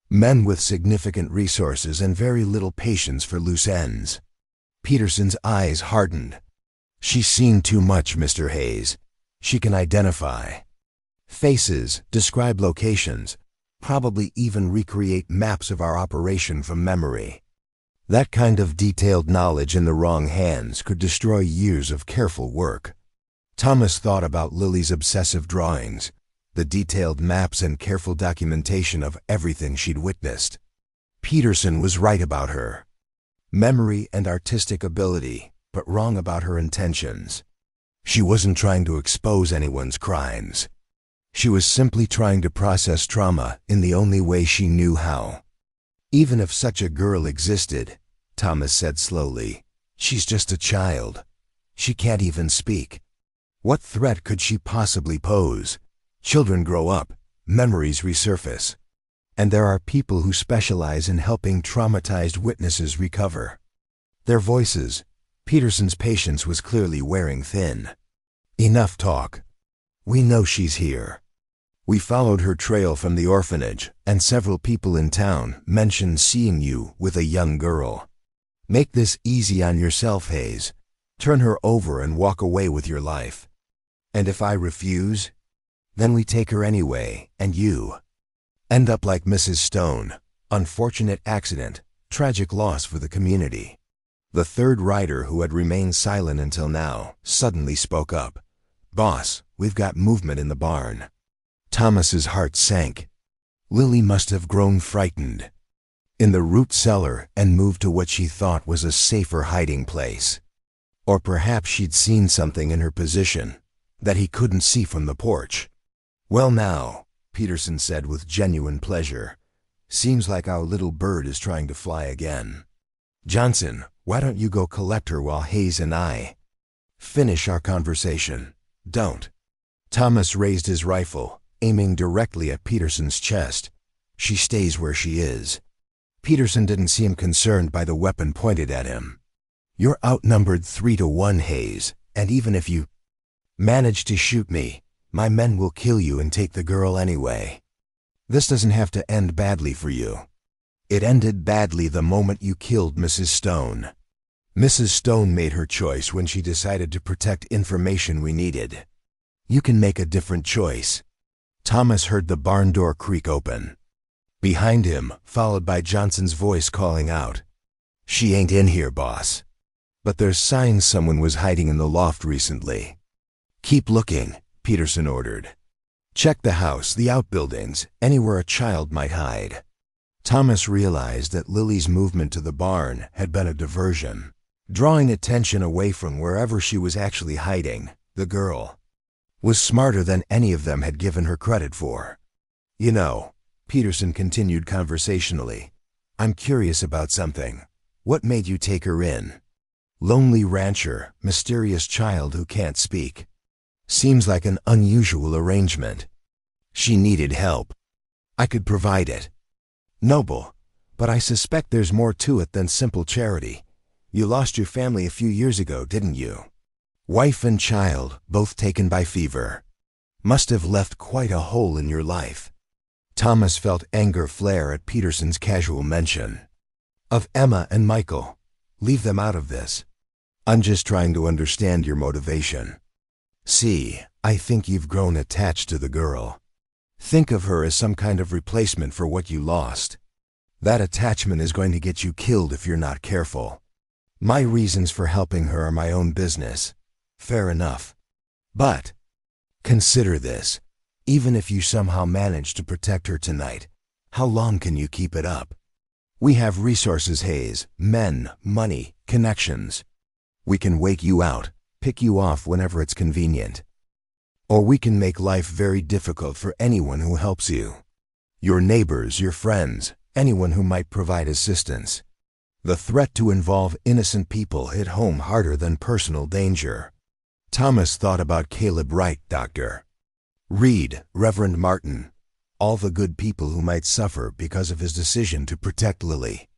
Men with significant resources and very little patience for loose ends. Peterson's eyes hardened. She's seen too much, Mr. Hayes. She can identify faces, describe locations, probably even recreate maps of our operation from memory. That kind of detailed knowledge in the wrong hands could destroy years of careful work. Thomas thought about Lily's obsessive drawings, the detailed maps and careful documentation of everything she'd witnessed. Peterson was right about her. Memory and artistic ability, but wrong about her intentions. She wasn't trying to expose anyone's crimes. She was simply trying to process trauma in the only way she knew how. Even if such a girl existed, Thomas said slowly, she's just a child. She can't even speak. What threat could she possibly pose? Children grow up, memories resurface. And there are people who specialize in helping traumatized witnesses recover. Their voices, Peterson's patience was clearly wearing thin. Enough talk. We know she's here. We followed her trail from the orphanage, and several people in town mentioned seeing you with a young girl. Make this easy on yourself, Hayes. Turn her over and walk away with your life. And if I refuse, then we take her anyway, and you end up like Mrs. Stone. Unfortunate accident, tragic loss for the community. The third rider, who had remained silent until now, suddenly spoke up. Boss, we've got movement in the barn. Thomas's heart sank. Lily must have grown frightened. In the root cellar and moved to what she thought was a safer hiding place. Or perhaps she'd seen something in her position that he couldn't see from the porch. Well now, Peterson said with genuine pleasure, seems like our little bird is trying to fly again. Johnson, why don't you go collect her while Hayes and I finish our conversation? Don't. Thomas raised his rifle, aiming directly at Peterson's chest. She stays where she is. Peterson didn't seem concerned by the weapon pointed at him. You're outnumbered 3-1, Hayes, and even if you manage to shoot me, my men will kill you and take the girl anyway. This doesn't have to end badly for you. It ended badly the moment you killed Mrs. Stone. Mrs. Stone made her choice when she decided to protect information we needed. You can make a different choice. Thomas heard the barn door creak open. Behind him, followed by Johnson's voice calling out, "She ain't in here, boss. But there's signs someone was hiding in the loft recently." "Keep looking," Peterson ordered. "Check the house, the outbuildings, anywhere a child might hide." Thomas realized that Lily's movement to the barn had been a diversion, drawing attention away from wherever she was actually hiding. The girl was smarter than any of them had given her credit for. "You know," Peterson continued conversationally, "I'm curious about something. What made you take her in? Lonely rancher, mysterious child who can't speak. Seems like an unusual arrangement. She needed help. I could provide it. Noble, but I suspect there's more to it than simple charity. You lost your family a few years ago, didn't you? Wife and child, both taken by fever. Must have left quite a hole in your life." Thomas felt anger flare at Peterson's casual mention of Emma and Michael. "Leave them out of this. I'm just trying to understand your motivation. See, I think you've grown attached to the girl. Think of her as some kind of replacement for what you lost. That attachment is going to get you killed if you're not careful. My reasons for helping her are my own business. Fair enough. But consider this. Even if you somehow manage to protect her tonight, how long can you keep it up? We have resources, Hayes, men, money, connections. We can wake you out, pick you off whenever it's convenient. Or we can make life very difficult for anyone who helps you. Your neighbors, your friends, anyone who might provide assistance. The threat to involve innocent people hit home harder than personal danger." Thomas thought about Caleb Wright, Dr. Reed, Reverend Martin, all the good people who might suffer because of his decision to protect Lily.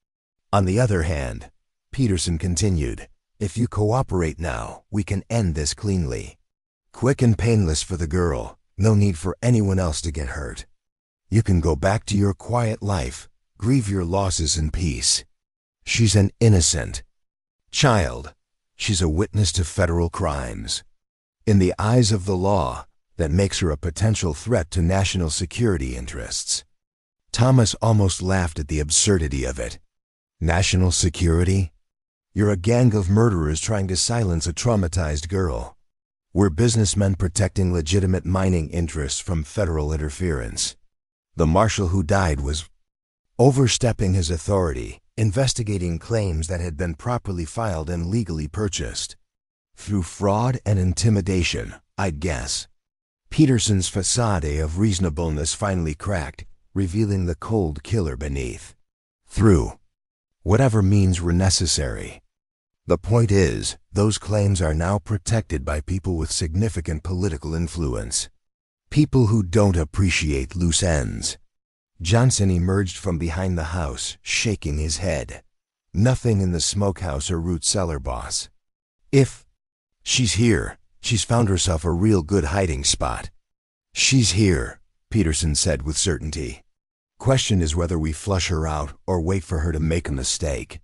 On the other hand, Peterson continued, if you cooperate now, we can end this cleanly. Quick and painless for the girl, no need for anyone else to get hurt. You can go back to your quiet life, grieve your losses in peace. She's an innocent child. She's a witness to federal crimes. In the eyes of the law, that makes her a potential threat to national security interests. Thomas almost laughed at the absurdity of it. National security? You're a gang of murderers trying to silence a traumatized girl. We're businessmen protecting legitimate mining interests from federal interference. The marshal who died was overstepping his authority, investigating claims that had been properly filed and legally purchased. Through fraud and intimidation, I'd guess. Peterson's facade of reasonableness finally cracked, revealing the cold killer beneath. Through whatever means were necessary. The point is, those claims are now protected by people with significant political influence. People who don't appreciate loose ends. Johnson emerged from behind the house, shaking his head. Nothing in the smokehouse or root cellar, boss. If she's here, she's found herself a real good hiding spot. She's here, Peterson said with certainty. Question is whether we flush her out or wait for her to make a mistake.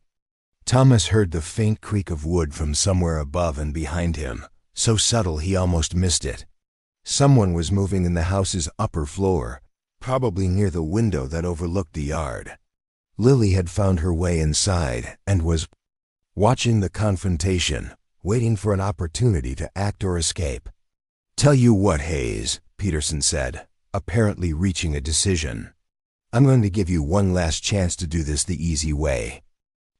Thomas heard the faint creak of wood from somewhere above and behind him, so subtle he almost missed it. Someone was moving in the house's upper floor, probably near the window that overlooked the yard. Lily had found her way inside and was watching the confrontation, waiting for an opportunity to act or escape. Tell you what, Hayes, Peterson said, apparently reaching a decision. I'm going to give you one last chance to do this the easy way.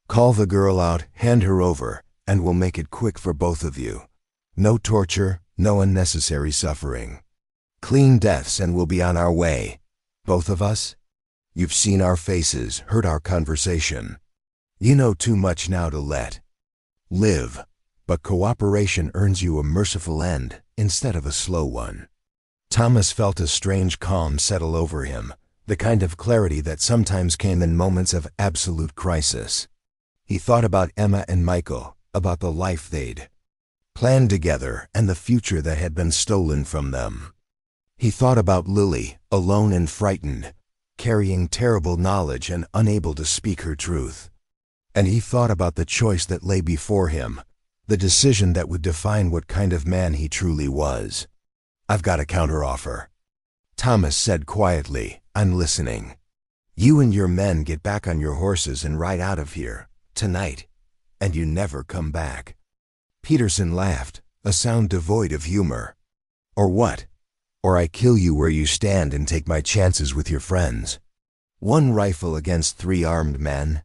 Call the girl out, hand her over, and we'll make it quick for both of you. No torture, no unnecessary suffering. Clean deaths and we'll be on our way. Both of us? You've seen our faces, heard our conversation. You know too much now to let live, but cooperation earns you a merciful end instead of a slow one. Thomas felt a strange calm settle over him, the kind of clarity that sometimes came in moments of absolute crisis. He thought about Emma and Michael, about the life they'd planned together and the future that had been stolen from them. He thought about Lily, alone and frightened, carrying terrible knowledge and unable to speak her truth. And he thought about the choice that lay before him, the decision that would define what kind of man he truly was. I've got a counteroffer. Thomas said quietly, I'm listening. You and your men get back on your horses and ride out of here, tonight, and you never come back. Peterson laughed, a sound devoid of humor. Or what? Or I kill you where you stand and take my chances with your friends. One rifle against 3 armed men?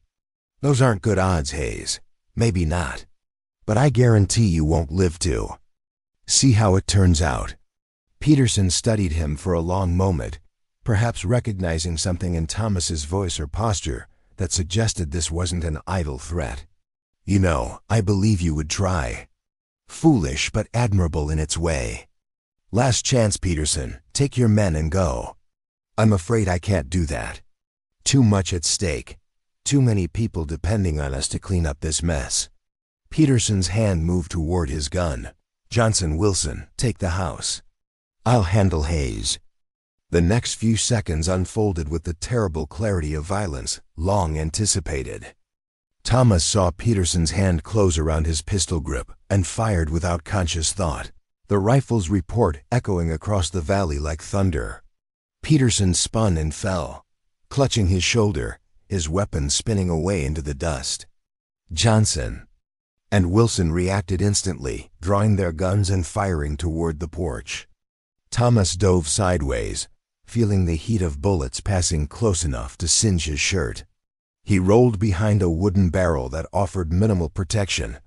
Those aren't good odds, Hayes. Maybe not. But I guarantee you won't live to see how it turns out. Peterson studied him for a long moment, perhaps recognizing something in Thomas's voice or posture that suggested this wasn't an idle threat. You know, I believe you would try. Foolish but admirable in its way. Last chance, Peterson. Take your men and go. I'm afraid I can't do that. Too much at stake. Too many people depending on us to clean up this mess. Peterson's hand moved toward his gun. Johnson, Wilson, take the house. I'll handle Hayes. The next few seconds unfolded with the terrible clarity of violence long anticipated. Thomas saw Peterson's hand close around his pistol grip and fired without conscious thought, the rifle's report echoing across the valley like thunder. Peterson spun and fell, clutching his shoulder, his weapon spinning away into the dust. Johnson and Wilson reacted instantly, drawing their guns and firing toward the porch. Thomas dove sideways, feeling the heat of bullets passing close enough to singe his shirt. He rolled behind a wooden barrel that offered minimal protection,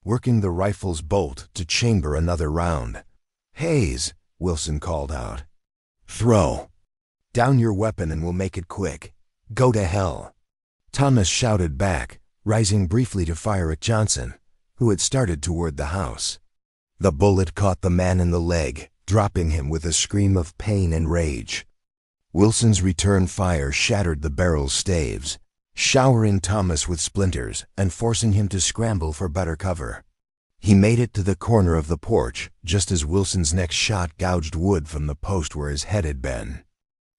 working the rifle's bolt to chamber another round. Hayes, Wilson called out. Throw. Down your weapon and we'll make it quick. Go to hell. Thomas shouted back, rising briefly to fire at Johnson, who had started toward the house. The bullet caught the man in the leg, dropping him with a scream of pain and rage. Wilson's return fire shattered the barrel's staves, showering Thomas with splinters and forcing him to scramble for better cover. He made it to the corner of the porch just as Wilson's next shot gouged wood from the post where his head had been.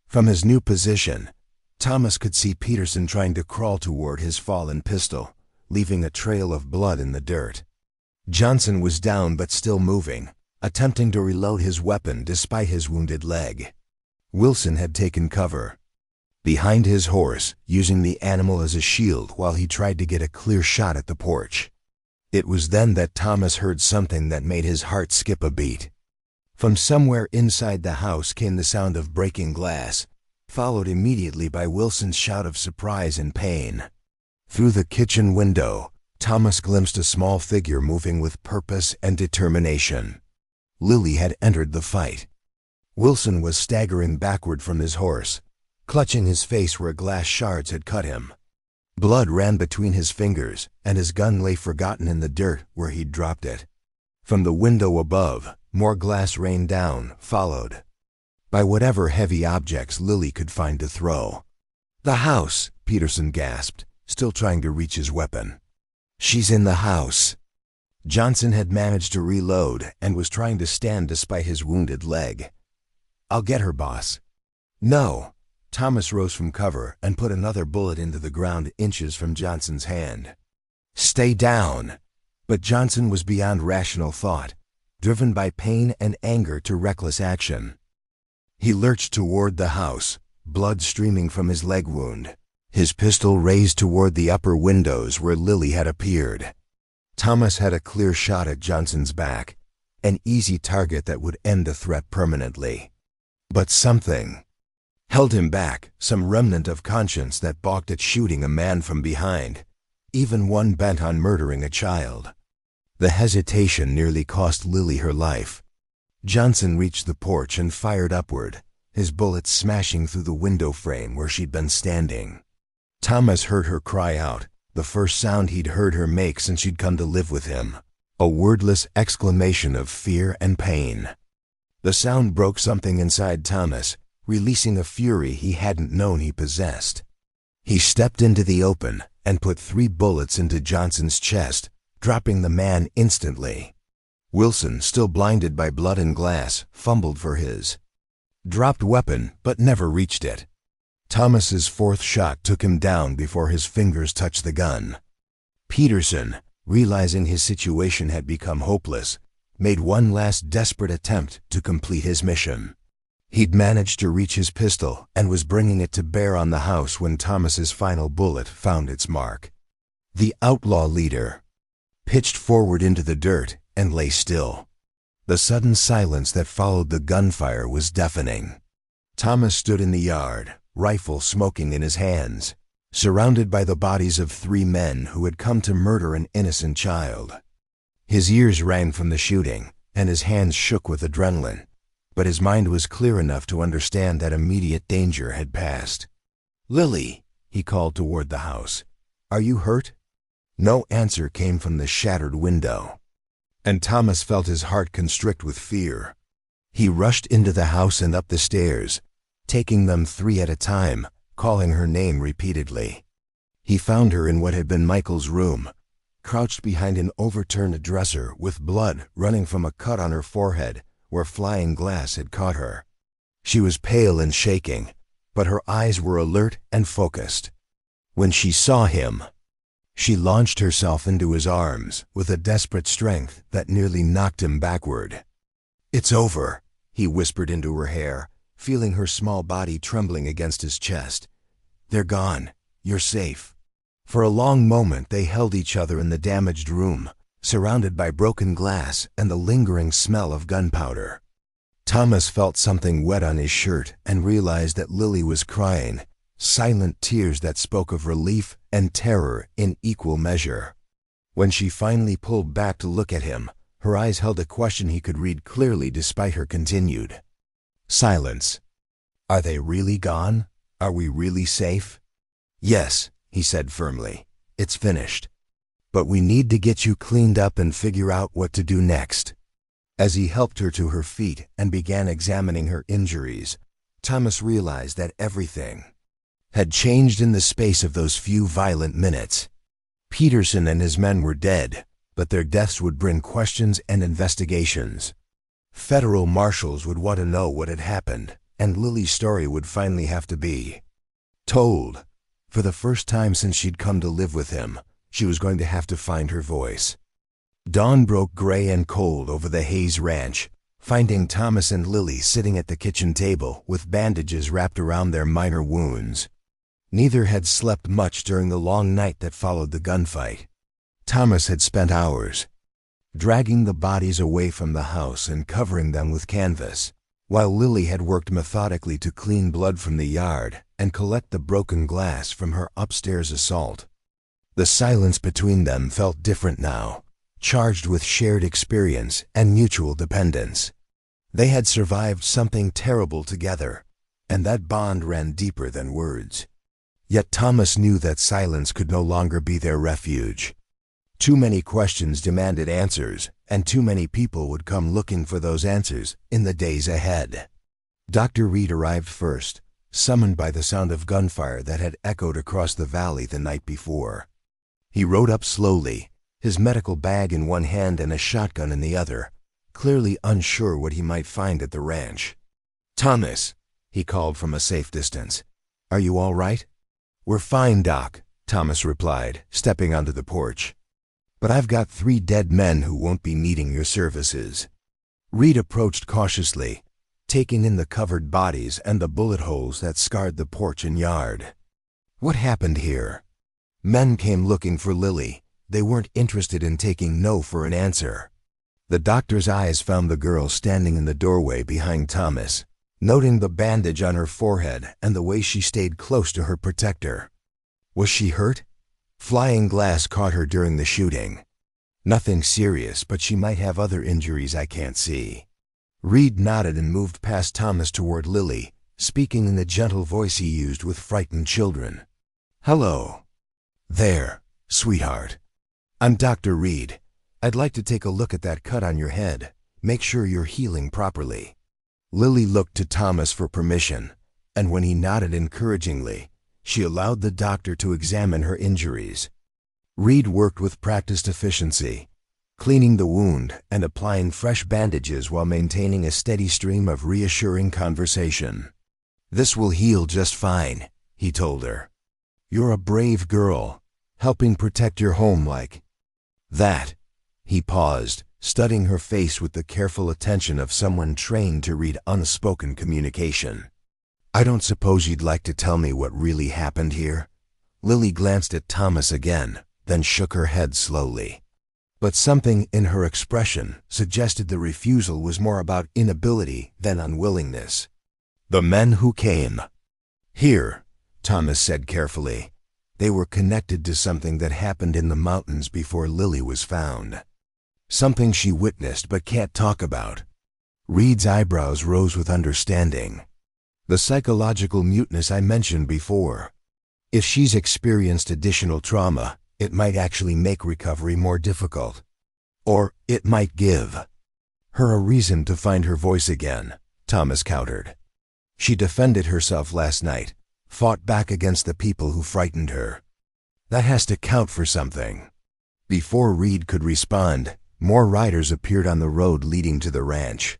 From his new position, Thomas could see Peterson trying to crawl toward his fallen pistol, leaving a trail of blood in the dirt. Johnson was down but still moving, attempting to reload his weapon despite his wounded leg. Wilson had taken cover behind his horse, using the animal as a shield while he tried to get a clear shot at the porch. It was then that Thomas heard something that made his heart skip a beat. From somewhere inside the house came the sound of breaking glass, followed immediately by Wilson's shout of surprise and pain. Through the kitchen window, Thomas glimpsed a small figure moving with purpose and determination. Lily had entered the fight. Wilson was staggering backward from his horse, clutching his face where glass shards had cut him. Blood ran between his fingers, and his gun lay forgotten in the dirt where he'd dropped it. From the window above, more glass rained down, followed by whatever heavy objects Lily could find to throw. "The house," Peterson gasped, still trying to reach his weapon. "She's in the house." Johnson had managed to reload and was trying to stand despite his wounded leg. "I'll get her, boss." "No." Thomas rose from cover and put another bullet into the ground inches from Johnson's hand. "Stay down." But Johnson was beyond rational thought, driven by pain and anger to reckless action. He lurched toward the house, blood streaming from his leg wound, his pistol raised toward the upper windows where Lily had appeared. Thomas had a clear shot at Johnson's back, an easy target that would end the threat permanently. But something held him back, some remnant of conscience that balked at shooting a man from behind, even one bent on murdering a child. The hesitation nearly cost Lily her life. Johnson reached the porch and fired upward, his bullet smashing through the window frame where she'd been standing. Thomas heard her cry out, the first sound he'd heard her make since she'd come to live with him, a wordless exclamation of fear and pain. The sound broke something inside Thomas, releasing a fury he hadn't known he possessed. He stepped into the open and put 3 bullets into Johnson's chest, dropping the man instantly. Wilson, still blinded by blood and glass, fumbled for his dropped weapon but never reached it. Thomas's 4th shot took him down before his fingers touched the gun. Peterson, realizing his situation had become hopeless, made one last desperate attempt to complete his mission. He'd managed to reach his pistol and was bringing it to bear on the house when Thomas's final bullet found its mark. The outlaw leader pitched forward into the dirt and lay still. The sudden silence that followed the gunfire was deafening. Thomas stood in the yard, rifle smoking in his hands, surrounded by the bodies of 3 men who had come to murder an innocent child. His ears rang from the shooting, and his hands shook with adrenaline, but his mind was clear enough to understand that immediate danger had passed. "Lily," he called toward the house, "are you hurt?" No answer came from the shattered window, and Thomas felt his heart constrict with fear. He rushed into the house and up the stairs, taking them 3 at a time, calling her name repeatedly. He found her in what had been Michael's room, crouched behind an overturned dresser with blood running from a cut on her forehead where flying glass had caught her. She was pale and shaking, but her eyes were alert and focused. When she saw him, she launched herself into his arms with a desperate strength that nearly knocked him backward. "It's over," he whispered into her hair, feeling her small body trembling against his chest. "They're gone. You're safe." For a long moment they held each other in the damaged room, surrounded by broken glass and the lingering smell of gunpowder. Thomas felt something wet on his shirt and realized that Lily was crying, silent tears that spoke of relief and terror in equal measure. When she finally pulled back to look at him, her eyes held a question he could read clearly despite her continued silence. "Are they really gone? Are we really safe?" "Yes," he said firmly. "It's finished. But we need to get you cleaned up and figure out what to do next." As he helped her to her feet and began examining her injuries, Thomas realized that everything had changed in the space of those few violent minutes. Peterson and his men were dead, but their deaths would bring questions and investigations. Federal marshals would want to know what had happened, and Lily's story would finally have to be told. For the first time since she'd come to live with him, she was going to have to find her voice. Dawn broke gray and cold over the Hayes Ranch, finding Thomas and Lily sitting at the kitchen table with bandages wrapped around their minor wounds. Neither had slept much during the long night that followed the gunfight. Thomas had spent hours dragging the bodies away from the house and covering them with canvas, while Lily had worked methodically to clean blood from the yard and collect the broken glass from her upstairs assault. The silence between them felt different now, charged with shared experience and mutual dependence. They had survived something terrible together, and that bond ran deeper than words. Yet Thomas knew that silence could no longer be their refuge. Too many questions demanded answers, and too many people would come looking for those answers in the days ahead. Dr. Reed arrived first, summoned by the sound of gunfire that had echoed across the valley the night before. He rode up slowly, his medical bag in one hand and a shotgun in the other, clearly unsure what he might find at the ranch. "Thomas," he called from a safe distance. "Are you all right?" "We're fine, Doc," Thomas replied, stepping onto the porch. "But I've got 3 dead men who won't be needing your services." Reed approached cautiously, taking in the covered bodies and the bullet holes that scarred the porch and yard. "What happened here?" Men came looking for Lily. They weren't interested in taking no for an answer. The doctor's eyes found the girl standing in the doorway behind Thomas, noting the bandage on her forehead and the way she stayed close to her protector. "Was she hurt?" "Flying glass caught her during the shooting. Nothing serious, but she might have other injuries I can't see." Reed nodded and moved past Thomas toward Lily, speaking in the gentle voice he used with frightened children. "Hello there, sweetheart. I'm Dr. Reed. I'd like to take a look at that cut on your head, make sure you're healing properly." Lily looked to Thomas for permission, and when he nodded encouragingly, she allowed the doctor to examine her injuries. Reed worked with practiced efficiency, cleaning the wound and applying fresh bandages while maintaining a steady stream of reassuring conversation. "This will heal just fine," he told her. "You're a brave girl, helping protect your home like that." He paused, studying her face with the careful attention of someone trained to read unspoken communication. "I don't suppose you'd like to tell me what really happened here?" Lily glanced at Thomas again, then shook her head slowly. But something in her expression suggested the refusal was more about inability than unwillingness. "The men who came here," Thomas said carefully, "they were connected to something that happened in the mountains before Lily was found. Something she witnessed but can't talk about." Reed's eyebrows rose with understanding. "The psychological muteness I mentioned before. If she's experienced additional trauma, it might actually make recovery more difficult. Or it might give her a reason to find her voice again," Thomas countered. "She defended herself last night, fought back against the people who frightened her. That has to count for something." Before Reed could respond, more riders appeared on the road leading to the ranch.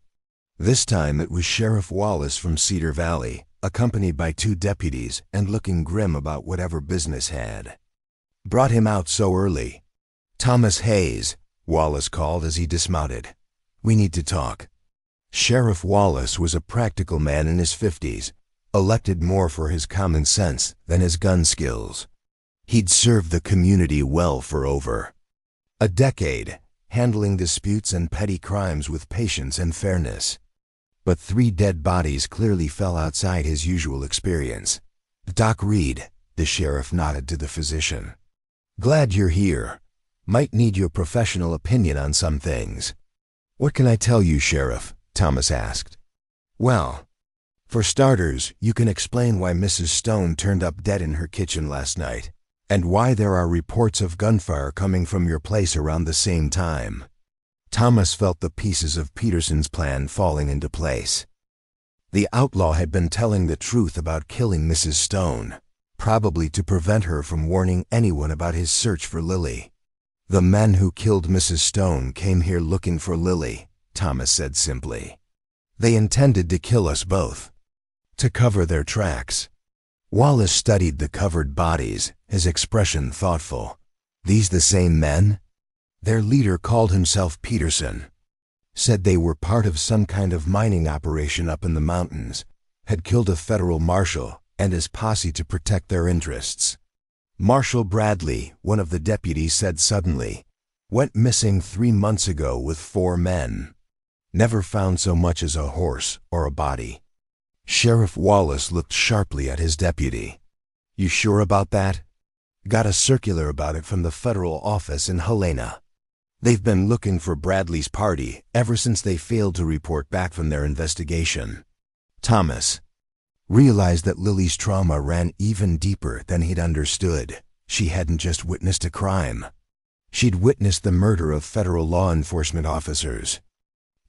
This time it was Sheriff Wallace from Cedar Valley, accompanied by 2 deputies and looking grim about whatever business had brought him out so early. "Thomas Hayes," Wallace called as he dismounted. "We need to talk." Sheriff Wallace was a practical man in his 50s, elected more for his common sense than his gun skills. He'd served the community well for over a decade, handling disputes and petty crimes with patience and fairness. But 3 dead bodies clearly fell outside his usual experience. "Doc Reed," the sheriff nodded to the physician. "Glad you're here. Might need your professional opinion on some things." "What can I tell you, Sheriff?" Thomas asked. "Well, for starters, you can explain why Mrs. Stone turned up dead in her kitchen last night, and why there are reports of gunfire coming from your place around the same time." Thomas felt the pieces of Peterson's plan falling into place. The outlaw had been telling the truth about killing Mrs. Stone. probably to prevent her from warning anyone about his search for Lily. "The men who killed Mrs. Stone came here looking for Lily," Thomas said simply. "They intended to kill us both, to cover their tracks." Wallace studied the covered bodies, his expression thoughtful. "These the same men?" Their leader called himself Peterson. Said they were part of some kind of mining operation up in the mountains, had killed a federal marshal and his posse to protect their interests. Marshal Bradley, one of the deputies said suddenly, went missing 3 months ago with 4 men. Never found so much as a horse or a body. Sheriff Wallace looked sharply at his deputy. "You sure about that?" "Got a circular about it from the federal office in Helena. They've been looking for Bradley's party ever since they failed to report back from their investigation." Thomas realized that Lily's trauma ran even deeper than he'd understood. She hadn't just witnessed a crime. She'd witnessed the murder of federal law enforcement officers.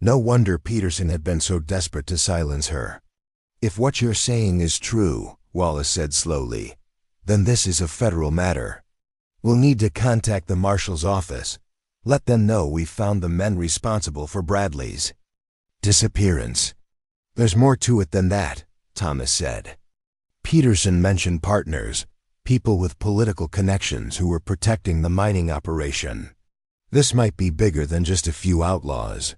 No wonder Peterson had been so desperate to silence her. "If what you're saying is true," Wallace said slowly, "then this is a federal matter. We'll need to contact the marshal's office. Let them know we found the men responsible for Bradley's disappearance." "There's more to it than that," Thomas said. Peterson mentioned partners, people with political connections who were protecting the mining operation. This might be bigger than just a few outlaws.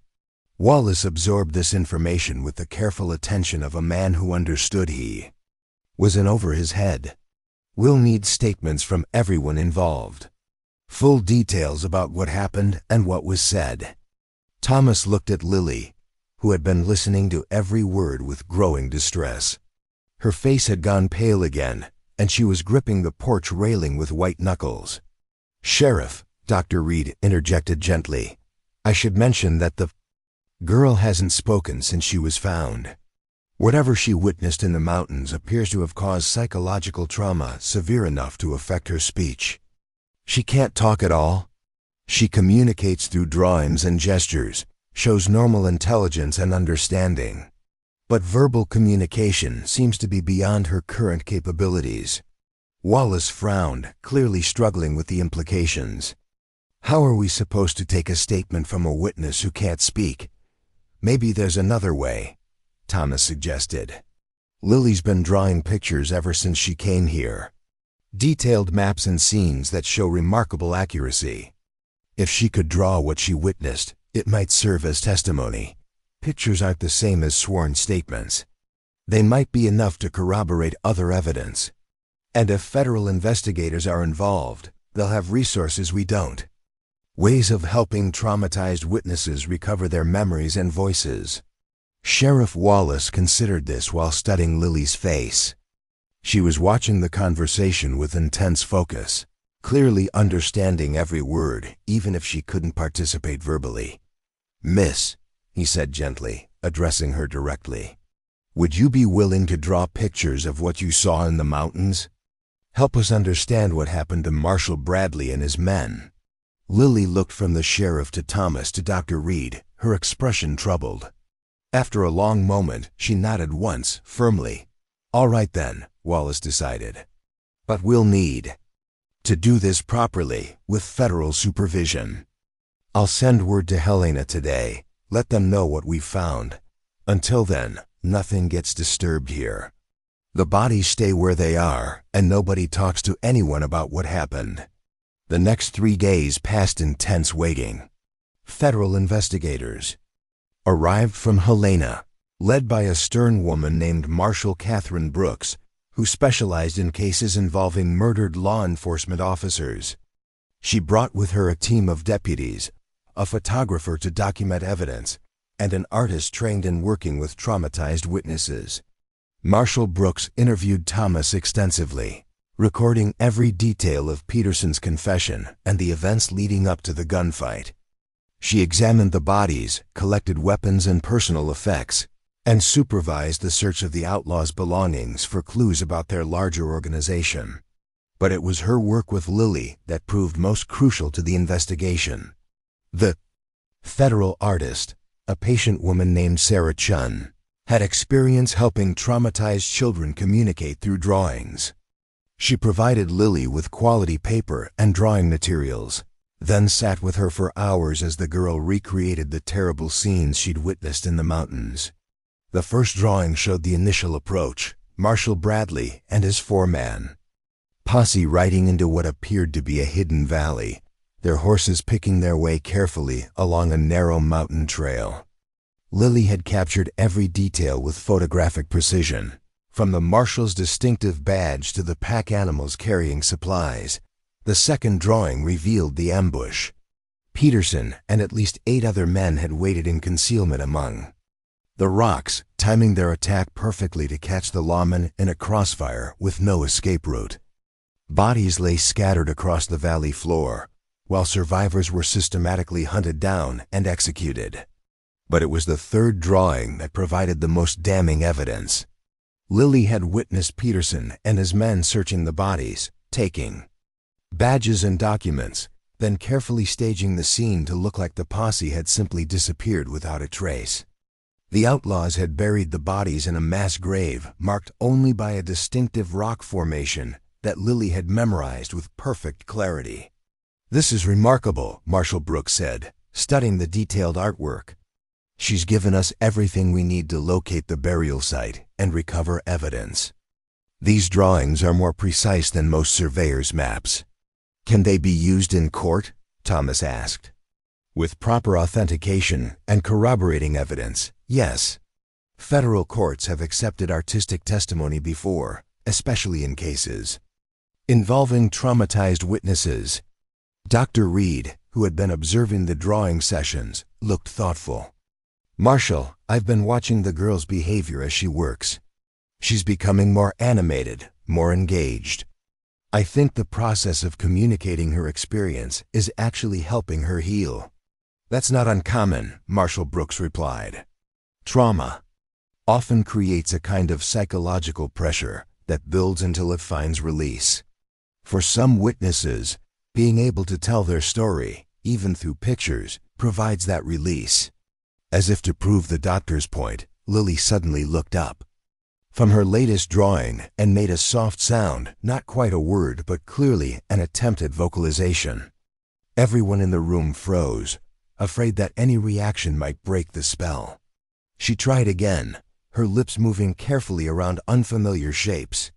Wallace absorbed this information with the careful attention of a man who understood he was in over his head. "We'll need statements from everyone involved. Full details about what happened and what was said." Thomas looked at Lily, who had been listening to every word with growing distress. Her face had gone pale again, and she was gripping the porch railing with white knuckles. "Sheriff," Dr. Reed interjected gently, "I should mention that the girl hasn't spoken since she was found. Whatever she witnessed in the mountains appears to have caused psychological trauma severe enough to affect her speech. She can't talk at all. She communicates through drawings and gestures, shows normal intelligence and understanding. But verbal communication seems to be beyond her current capabilities." Wallace frowned, clearly struggling with the implications. "How are we supposed to take a statement from a witness who can't speak?" "Maybe there's another way," Thomas suggested. "Lily's been drawing pictures ever since she came here. Detailed maps and scenes that show remarkable accuracy. If she could draw what she witnessed, it might serve as testimony. Pictures aren't the same as sworn statements. They might be enough to corroborate other evidence. And if federal investigators are involved, they'll have resources we don't. Ways of helping traumatized witnesses recover their memories and voices." Sheriff Wallace considered this while studying Lily's face. She was watching the conversation with intense focus, clearly understanding every word, even if she couldn't participate verbally. "Miss," he said gently, addressing her directly, "would you be willing to draw pictures of what you saw in the mountains? Help us understand what happened to Marshal Bradley and his men." Lily looked from the sheriff to Thomas to Dr. Reed, her expression troubled. After a long moment, she nodded once, firmly. "All right then," Wallace decided. "But we'll need to do this properly, with federal supervision. I'll send word to Helena today, let them know what we've found. Until then, nothing gets disturbed here. The bodies stay where they are, and nobody talks to anyone about what happened." The next 3 days passed in tense waiting. Federal investigators arrived from Helena, led by a stern woman named Marshal Catherine Brooks, who specialized in cases involving murdered law enforcement officers. She brought with her a team of deputies, a photographer to document evidence, and an artist trained in working with traumatized witnesses. Marshal Brooks interviewed Thomas extensively, recording every detail of Peterson's confession and the events leading up to the gunfight. She examined the bodies, collected weapons and personal effects, and supervised the search of the outlaws' belongings for clues about their larger organization. But it was her work with Lily that proved most crucial to the investigation. The federal artist, a patient woman named Sarah Chun, had experience helping traumatized children communicate through drawings. She provided Lily with quality paper and drawing materials, then sat with her for hours as the girl recreated the terrible scenes she'd witnessed in the mountains. The first drawing showed the initial approach, Marshall Bradley and his four-man posse riding into what appeared to be a hidden valley, their horses picking their way carefully along a narrow mountain trail. Lily had captured every detail with photographic precision, from the marshal's distinctive badge to the pack animals carrying supplies. The second drawing revealed the ambush. Peterson and at least 8 other men had waited in concealment among the rocks, timing their attack perfectly to catch the lawmen in a crossfire with no escape route. Bodies lay scattered across the valley floor, while survivors were systematically hunted down and executed. But it was the third drawing that provided the most damning evidence. Lily had witnessed Peterson and his men searching the bodies, taking badges and documents, then carefully staging the scene to look like the posse had simply disappeared without a trace. The outlaws had buried the bodies in a mass grave marked only by a distinctive rock formation that Lily had memorized with perfect clarity. "This is remarkable," Marshall Brooks said, studying the detailed artwork. "She's given us everything we need to locate the burial site and recover evidence. These drawings are more precise than most surveyors' maps." "Can they be used in court?" Thomas asked. "With proper authentication and corroborating evidence, yes. Federal courts have accepted artistic testimony before, especially in cases involving traumatized witnesses." Dr. Reed, who had been observing the drawing sessions, looked thoughtful. "Marshall, I've been watching the girl's behavior as she works. She's becoming more animated, more engaged. I think the process of communicating her experience is actually helping her heal." "That's not uncommon," Marshall Brooks replied. "Trauma often creates a kind of psychological pressure that builds until it finds release. For some witnesses, being able to tell their story, even through pictures, provides that release." As if to prove the doctor's point, Lily suddenly looked up from her latest drawing and made a soft sound, not quite a word but clearly an attempt at vocalization. Everyone in the room froze, afraid that any reaction might break the spell. She tried again, her lips moving carefully around unfamiliar shapes.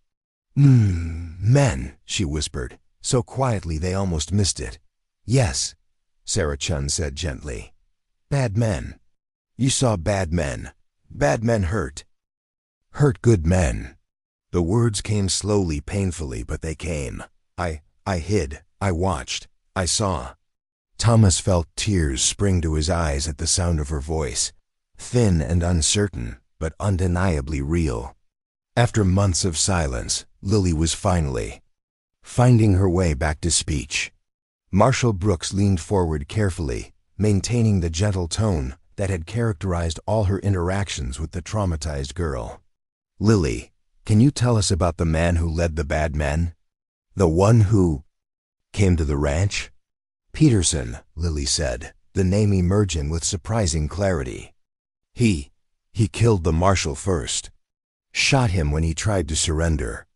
Men," she whispered, so quietly they almost missed it. "Yes," Sarah Chun said gently. "Bad men. You saw bad men. Bad men hurt good men." The words came slowly, painfully, but they came. I hid. I watched. I saw." Thomas felt tears spring to his eyes at the sound of her voice, thin and uncertain, but undeniably real. After months of silence, Lily was finally finding her way back to speech. Marshall Brooks leaned forward carefully, maintaining the gentle tone that had characterized all her interactions with the traumatized girl. "Lily, can you tell us about the man who led the bad men? The one who came to the ranch?" "Peterson," Lily said, the name emerging with surprising clarity. He killed the marshal first. Shot him when he tried to surrender."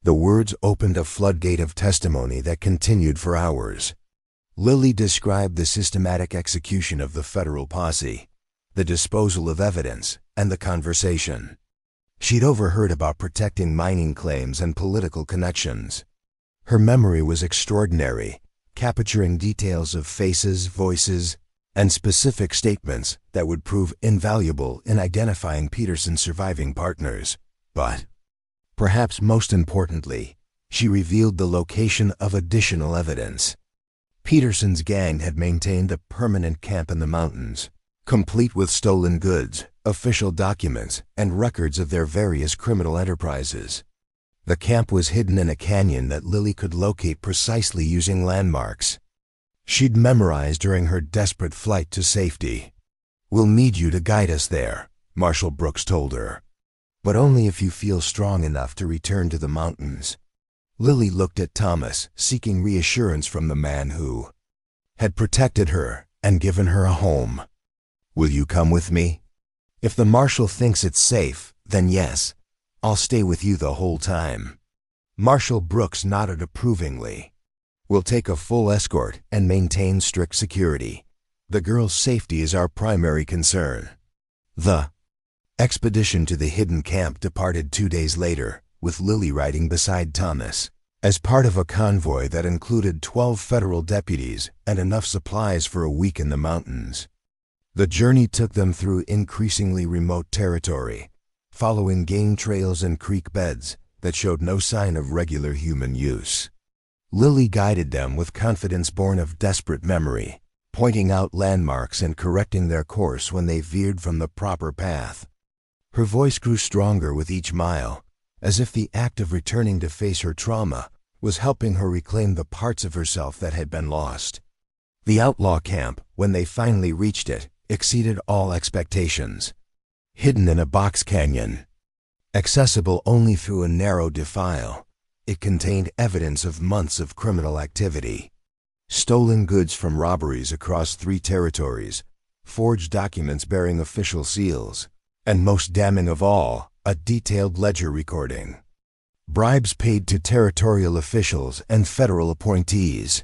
The words opened a floodgate of testimony that continued for hours. Lily described the systematic execution of the federal posse, the disposal of evidence, and the conversation she'd overheard about protecting mining claims and political connections. Her memory was extraordinary, capturing details of faces, voices, and specific statements that would prove invaluable in identifying Peterson's surviving partners. But, perhaps most importantly, she revealed the location of additional evidence. Peterson's gang had maintained a permanent camp in the mountains, complete with stolen goods, official documents, and records of their various criminal enterprises. The camp was hidden in a canyon that Lily could locate precisely using landmarks she'd memorized during her desperate flight to safety. "We'll need you to guide us there," Marshall Brooks told her. "But only if you feel strong enough to return to the mountains." Lily looked at Thomas, seeking reassurance from the man who had protected her and given her a home. "Will you come with me? If the marshal thinks it's safe, then yes, I'll stay with you the whole time." Marshal Brooks nodded approvingly. "We'll take a full escort and maintain strict security. The girl's safety is our primary concern." The expedition to the hidden camp departed 2 days later, with Lily riding beside Thomas, as part of a convoy that included 12 federal deputies and enough supplies for a week in the mountains. The journey took them through increasingly remote territory, following game trails and creek beds that showed no sign of regular human use. Lily guided them with confidence born of desperate memory, pointing out landmarks and correcting their course when they veered from the proper path. Her voice grew stronger with each mile, as if the act of returning to face her trauma was helping her reclaim the parts of herself that had been lost. The outlaw camp, when they finally reached it, exceeded all expectations. Hidden in a box canyon, accessible only through a narrow defile, it contained evidence of months of criminal activity. Stolen goods from robberies across 3 territories, forged documents bearing official seals, and most damning of all, a detailed ledger recording. Bribes paid to territorial officials and federal appointees.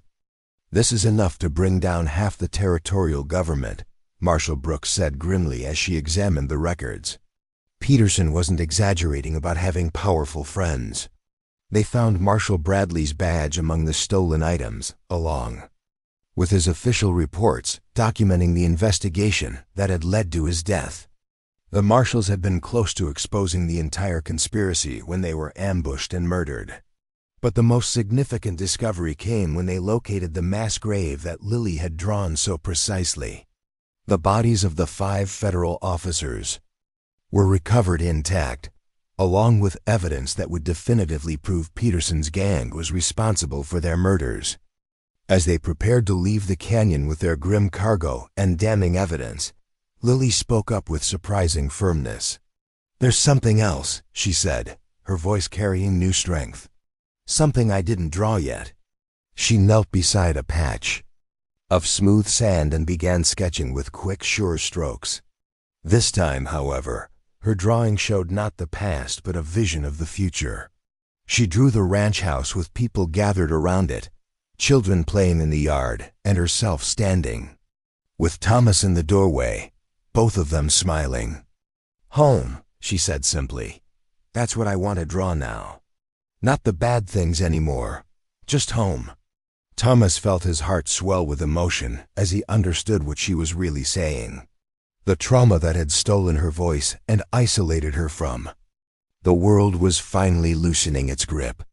"This is enough to bring down half the territorial government," Marshal Brooks said grimly as she examined the records. Peterson wasn't exaggerating about having powerful friends. They found Marshal Bradley's badge among the stolen items, along with his official reports documenting the investigation that had led to his death. The marshals had been close to exposing the entire conspiracy when they were ambushed and murdered. But the most significant discovery came when they located the mass grave that Lily had drawn so precisely. The bodies of the 5 federal officers were recovered intact, along with evidence that would definitively prove Peterson's gang was responsible for their murders. As they prepared to leave the canyon with their grim cargo and damning evidence, Lily spoke up with surprising firmness. "There's something else," she said, her voice carrying new strength. "Something I didn't draw yet." She knelt beside a patch of smooth sand and began sketching with quick, sure strokes. This time, however, her drawing showed not the past but a vision of the future. She drew the ranch house with people gathered around it, children playing in the yard, and herself standing, with Thomas in the doorway, both of them smiling. "Home," she said simply. "That's what I want to draw now. Not the bad things anymore, just home." Thomas felt his heart swell with emotion as he understood what she was really saying. The trauma that had stolen her voice and isolated her from the world was finally loosening its grip.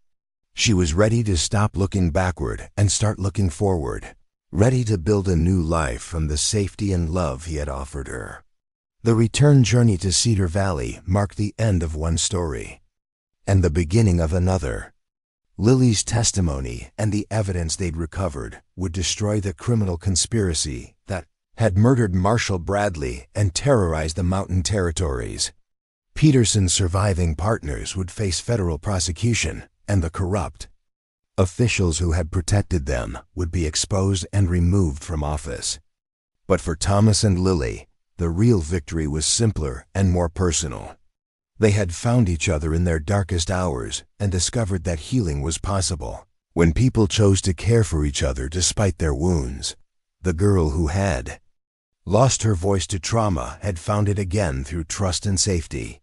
She was ready to stop looking backward and start looking forward, ready to build a new life from the safety and love he had offered her. The return journey to Cedar Valley marked the end of one story and the beginning of another. Lily's testimony and the evidence they'd recovered would destroy the criminal conspiracy that had murdered Marshal Bradley and terrorized the mountain territories. Peterson's surviving partners would face federal prosecution, and the corrupt officials who had protected them would be exposed and removed from office. But for Thomas and Lily, the real victory was simpler and more personal. They had found each other in their darkest hours and discovered that healing was possible when people chose to care for each other despite their wounds. The girl who had lost her voice to trauma had found it again through trust and safety.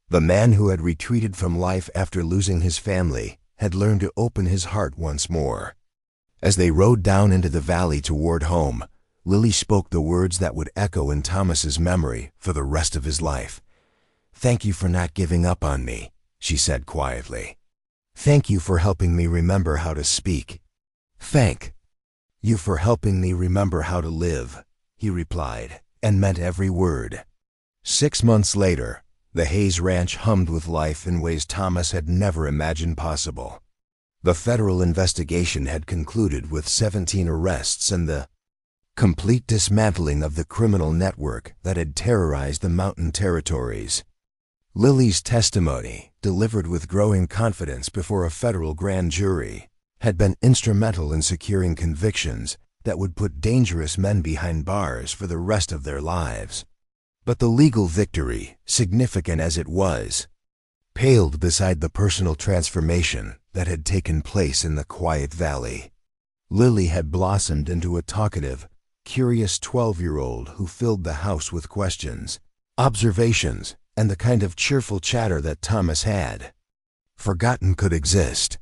The man who had retreated from life after losing his family had learned to open his heart once more. As they rode down into the valley toward home, Lily spoke the words that would echo in Thomas's memory for the rest of his life. "Thank you for not giving up on me," she said quietly. "Thank you for helping me remember how to speak." "Thank you for helping me remember how to live," he replied, and meant every word. 6 months later, the Hayes Ranch hummed with life in ways Thomas had never imagined possible. The federal investigation had concluded with 17 arrests and the complete dismantling of the criminal network that had terrorized the mountain territories. Lily's testimony, delivered with growing confidence before a federal grand jury, had been instrumental in securing convictions that would put dangerous men behind bars for the rest of their lives. But the legal victory, significant as it was, paled beside the personal transformation that had taken place in the quiet valley. Lily had blossomed into a talkative, curious 12-year-old who filled the house with questions, observations, and the kind of cheerful chatter that Thomas had forgotten could exist.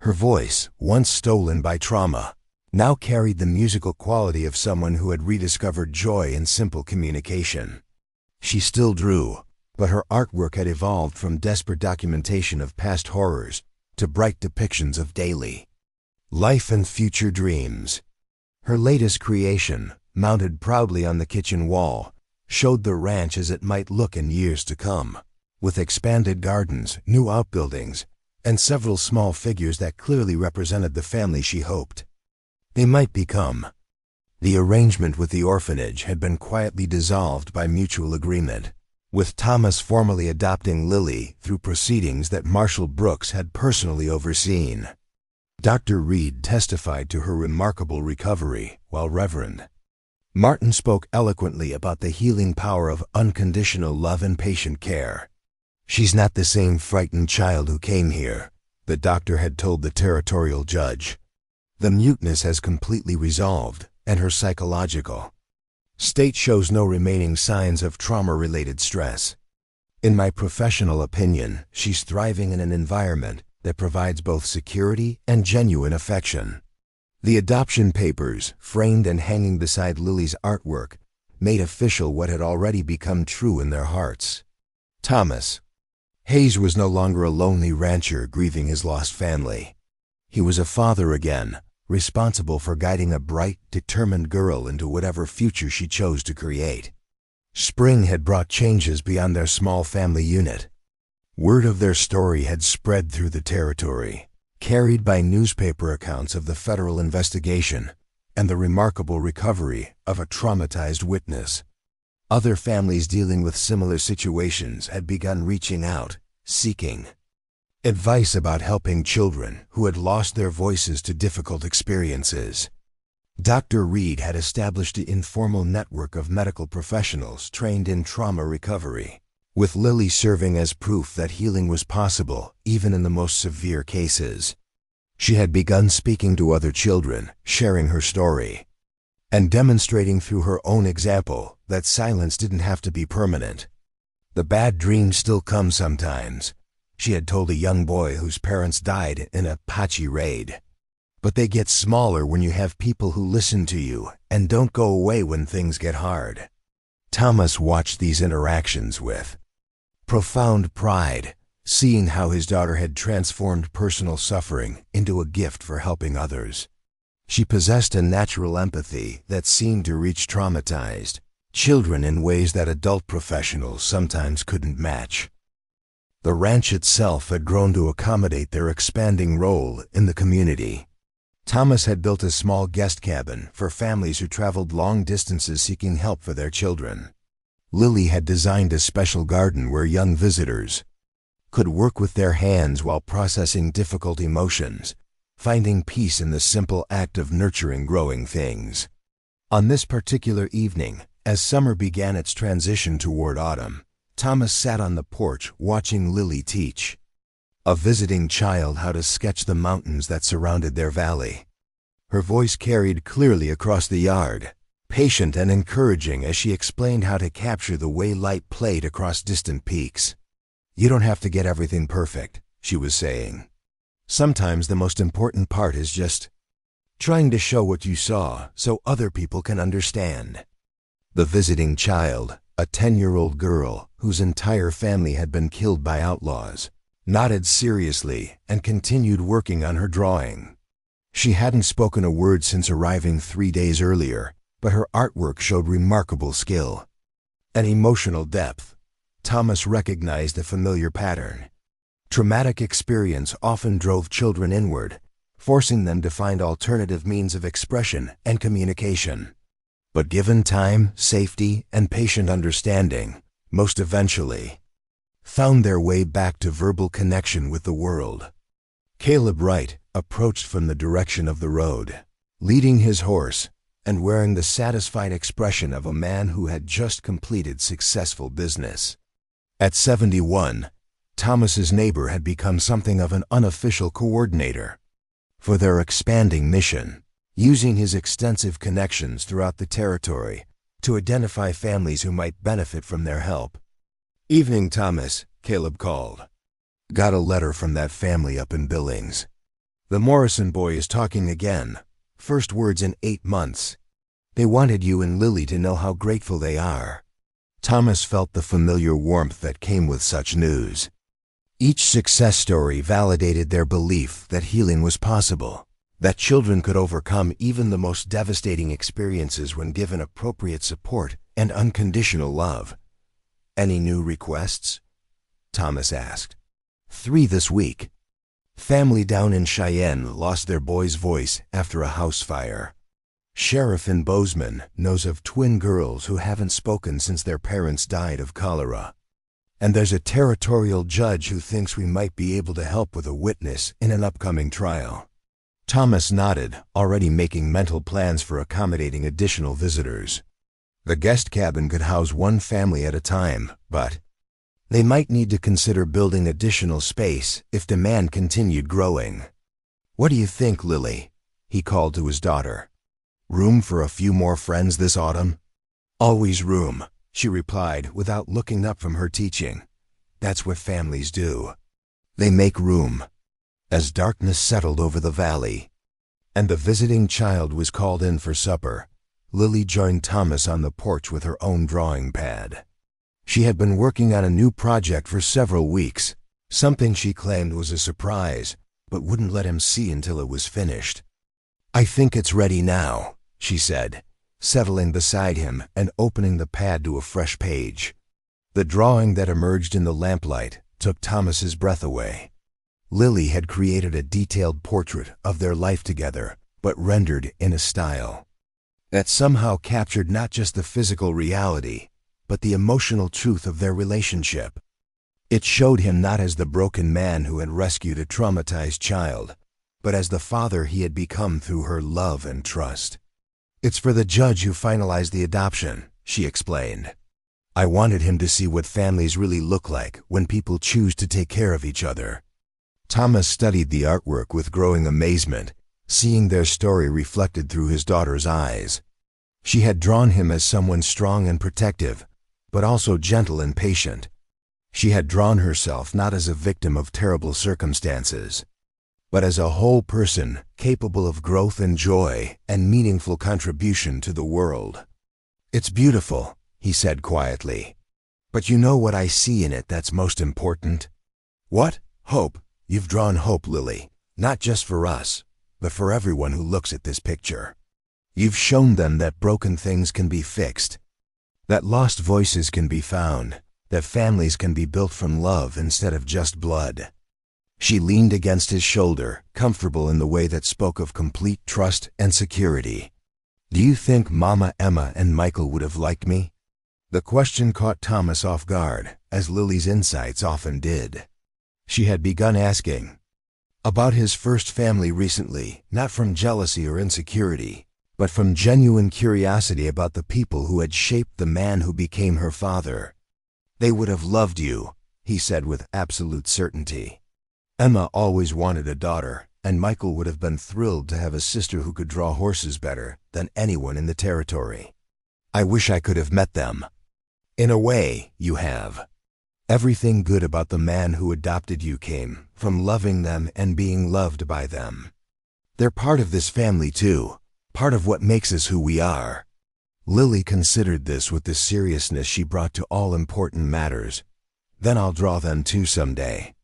Her voice, once stolen by trauma, now carried the musical quality of someone who had rediscovered joy in simple communication. She still drew, but her artwork had evolved from desperate documentation of past horrors to bright depictions of daily life and future dreams. Her latest creation, mounted proudly on the kitchen wall, showed the ranch as it might look in years to come, with expanded gardens, new outbuildings, and several small figures that clearly represented the family she hoped they might become. The arrangement with the orphanage had been quietly dissolved by mutual agreement, with Thomas formally adopting Lily through proceedings that Marshall Brooks had personally overseen. Dr. Reed testified to her remarkable recovery, while Reverend Martin spoke eloquently about the healing power of unconditional love and patient care. "She's not the same frightened child who came here," the doctor had told the territorial judge. "The muteness has completely resolved, and her psychological state shows no remaining signs of trauma-related stress. In my professional opinion, she's thriving in an environment that provides both security and genuine affection." The adoption papers, framed and hanging beside Lily's artwork, made official what had already become true in their hearts. Thomas Hayes was no longer a lonely rancher grieving his lost family. He was a father again, responsible for guiding a bright, determined girl into whatever future she chose to create. Spring had brought changes beyond their small family unit. Word of their story had spread through the territory, carried by newspaper accounts of the federal investigation and the remarkable recovery of a traumatized witness. Other families dealing with similar situations had begun reaching out, seeking advice about helping children who had lost their voices to difficult experiences. Dr. Reed had established an informal network of medical professionals trained in trauma recovery, with Lily serving as proof that healing was possible even in the most severe cases. She had begun speaking to other children, sharing her story, and demonstrating through her own example that silence didn't have to be permanent. "The bad dreams still come sometimes," she had told a young boy whose parents died in a Apache raid. "But they get smaller when you have people who listen to you and don't go away when things get hard." Thomas watched these interactions with profound pride, seeing how his daughter had transformed personal suffering into a gift for helping others. She possessed a natural empathy that seemed to reach traumatized children in ways that adult professionals sometimes couldn't match. The ranch itself had grown to accommodate their expanding role in the community. Thomas had built a small guest cabin for families who traveled long distances seeking help for their children. Lily had designed a special garden where young visitors could work with their hands while processing difficult emotions, finding peace in the simple act of nurturing growing things. On this particular evening, as summer began its transition toward autumn, Thomas sat on the porch watching Lily teach a visiting child how to sketch the mountains that surrounded their valley. Her voice carried clearly across the yard, patient and encouraging as she explained how to capture the way light played across distant peaks. "You don't have to get everything perfect," she was saying. "Sometimes the most important part is just trying to show what you saw so other people can understand." The visiting child, a 10-year-old girl whose entire family had been killed by outlaws, nodded seriously and continued working on her drawing. She hadn't spoken a word since arriving 3 days earlier, but her artwork showed remarkable skill and emotional depth. Thomas recognized a familiar pattern. Traumatic experience often drove children inward, forcing them to find alternative means of expression and communication. But given time, safety, and patient understanding, most eventually found their way back to verbal connection with the world. Caleb Wright approached from the direction of the road, leading his horse and wearing the satisfied expression of a man who had just completed successful business. At 71, Thomas's neighbor had become something of an unofficial coordinator for their expanding mission, using his extensive connections throughout the territory to identify families who might benefit from their help. "Evening, Thomas," Caleb called. "Got a letter from that family up in Billings. The Morrison boy is talking again. First words in 8 months. They wanted you and Lily to know how grateful they are." Thomas felt the familiar warmth that came with such news. Each success story validated their belief that healing was possible, that children could overcome even the most devastating experiences when given appropriate support and unconditional love. "Any new requests?" Thomas asked. 3 this week. Family down in Cheyenne lost their boy's voice after a house fire. Sheriff in Bozeman knows of twin girls who haven't spoken since their parents died of cholera. And there's a territorial judge who thinks we might be able to help with a witness in an upcoming trial. Thomas nodded, already making mental plans for accommodating additional visitors. The guest cabin could house 1 family at a time, but they might need to consider building additional space if demand continued growing. "What do you think, Lily?" he called to his daughter. "Room for a few more friends this autumn?" "Always room," she replied without looking up from her teaching. "That's what families do. They make room." As darkness settled over the valley, and the visiting child was called in for supper, Lily joined Thomas on the porch with her own drawing pad. She had been working on a new project for several weeks, something she claimed was a surprise, but wouldn't let him see until it was finished. "I think it's ready now," she said, settling beside him and opening the pad to a fresh page. The drawing that emerged in the lamplight took Thomas's breath away. Lily had created a detailed portrait of their life together, but rendered in a style that somehow captured not just the physical reality, but the emotional truth of their relationship. It showed him not as the broken man who had rescued a traumatized child, but as the father he had become through her love and trust. "It's for the judge who finalized the adoption," she explained. "I wanted him to see what families really look like when people choose to take care of each other." Thomas studied the artwork with growing amazement, seeing their story reflected through his daughter's eyes. She had drawn him as someone strong and protective, but also gentle and patient. She had drawn herself not as a victim of terrible circumstances, but as a whole person capable of growth and joy and meaningful contribution to the world. "It's beautiful," he said quietly. "But you know what I see in it that's most important?" "What?" "Hope. You've drawn hope, Lily, not just for us, but for everyone who looks at this picture. You've shown them that broken things can be fixed, that lost voices can be found, that families can be built from love instead of just blood." She leaned against his shoulder, comfortable in the way that spoke of complete trust and security. "Do you think Mama, Emma, and Michael would have liked me?" The question caught Thomas off guard, as Lily's insights often did. She had begun asking about his first family recently, not from jealousy or insecurity, but from genuine curiosity about the people who had shaped the man who became her father. "They would have loved you," he said with absolute certainty. "Emma always wanted a daughter, and Michael would have been thrilled to have a sister who could draw horses better than anyone in the territory. I wish I could have met them." "In a way, you have. Everything good about the man who adopted you came from loving them and being loved by them. They're part of this family too, part of what makes us who we are." Lily considered this with the seriousness she brought to all important matters. "Then I'll draw them too someday,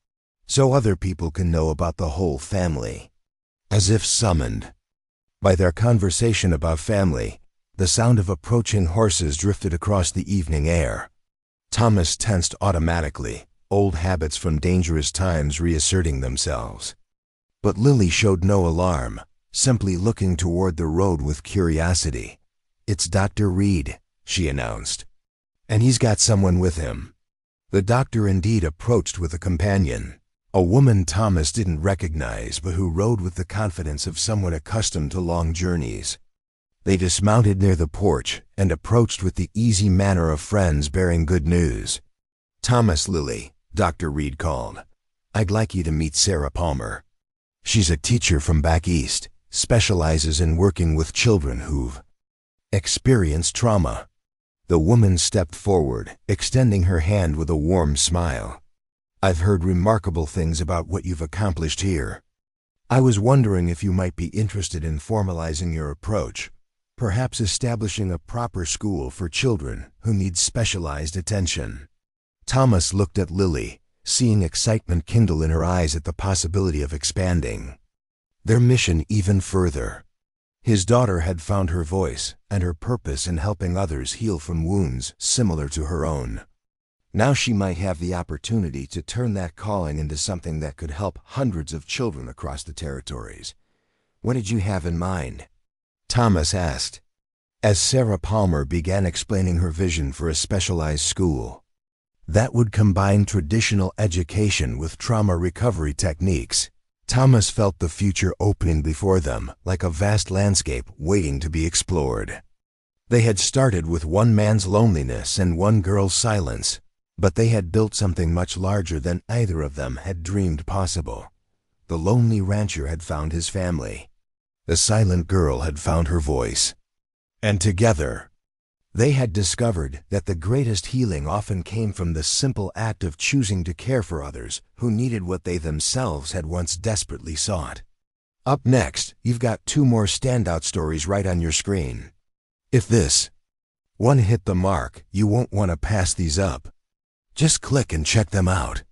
so other people can know about the whole family." As if summoned by their conversation about family, the sound of approaching horses drifted across the evening air. Thomas tensed automatically, old habits from dangerous times reasserting themselves. But Lily showed no alarm, simply looking toward the road with curiosity. "It's Dr. Reed," she announced, "and he's got someone with him." The doctor indeed approached with a companion, a woman Thomas didn't recognize but who rode with the confidence of someone accustomed to long journeys. They dismounted near the porch and approached with the easy manner of friends bearing good news. "Thomas, Lily, Dr. Reed called. "I'd like you to meet Sarah Palmer. She's a teacher from back east, specializes in working with children who've experienced trauma." The woman stepped forward, extending her hand with a warm smile. "I've heard remarkable things about what you've accomplished here. I was wondering if you might be interested in formalizing your approach, perhaps establishing a proper school for children who need specialized attention." Thomas looked at Lily, seeing excitement kindle in her eyes at the possibility of expanding their mission even further. His daughter had found her voice and her purpose in helping others heal from wounds similar to her own. Now she might have the opportunity to turn that calling into something that could help hundreds of children across the territories. "What did you have in mind?" Thomas asked, as Sarah Palmer began explaining her vision for a specialized school that would combine traditional education with trauma recovery techniques. Thomas felt the future opening before them like a vast landscape waiting to be explored. They had started with one man's loneliness and one girl's silence, but they had built something much larger than either of them had dreamed possible. The lonely rancher had found his family. The silent girl had found her voice. And together, they had discovered that the greatest healing often came from the simple act of choosing to care for others who needed what they themselves had once desperately sought. Up next, you've got 2 more standout stories right on your screen. If this one hit the mark, you won't want to pass these up. Just click and check them out.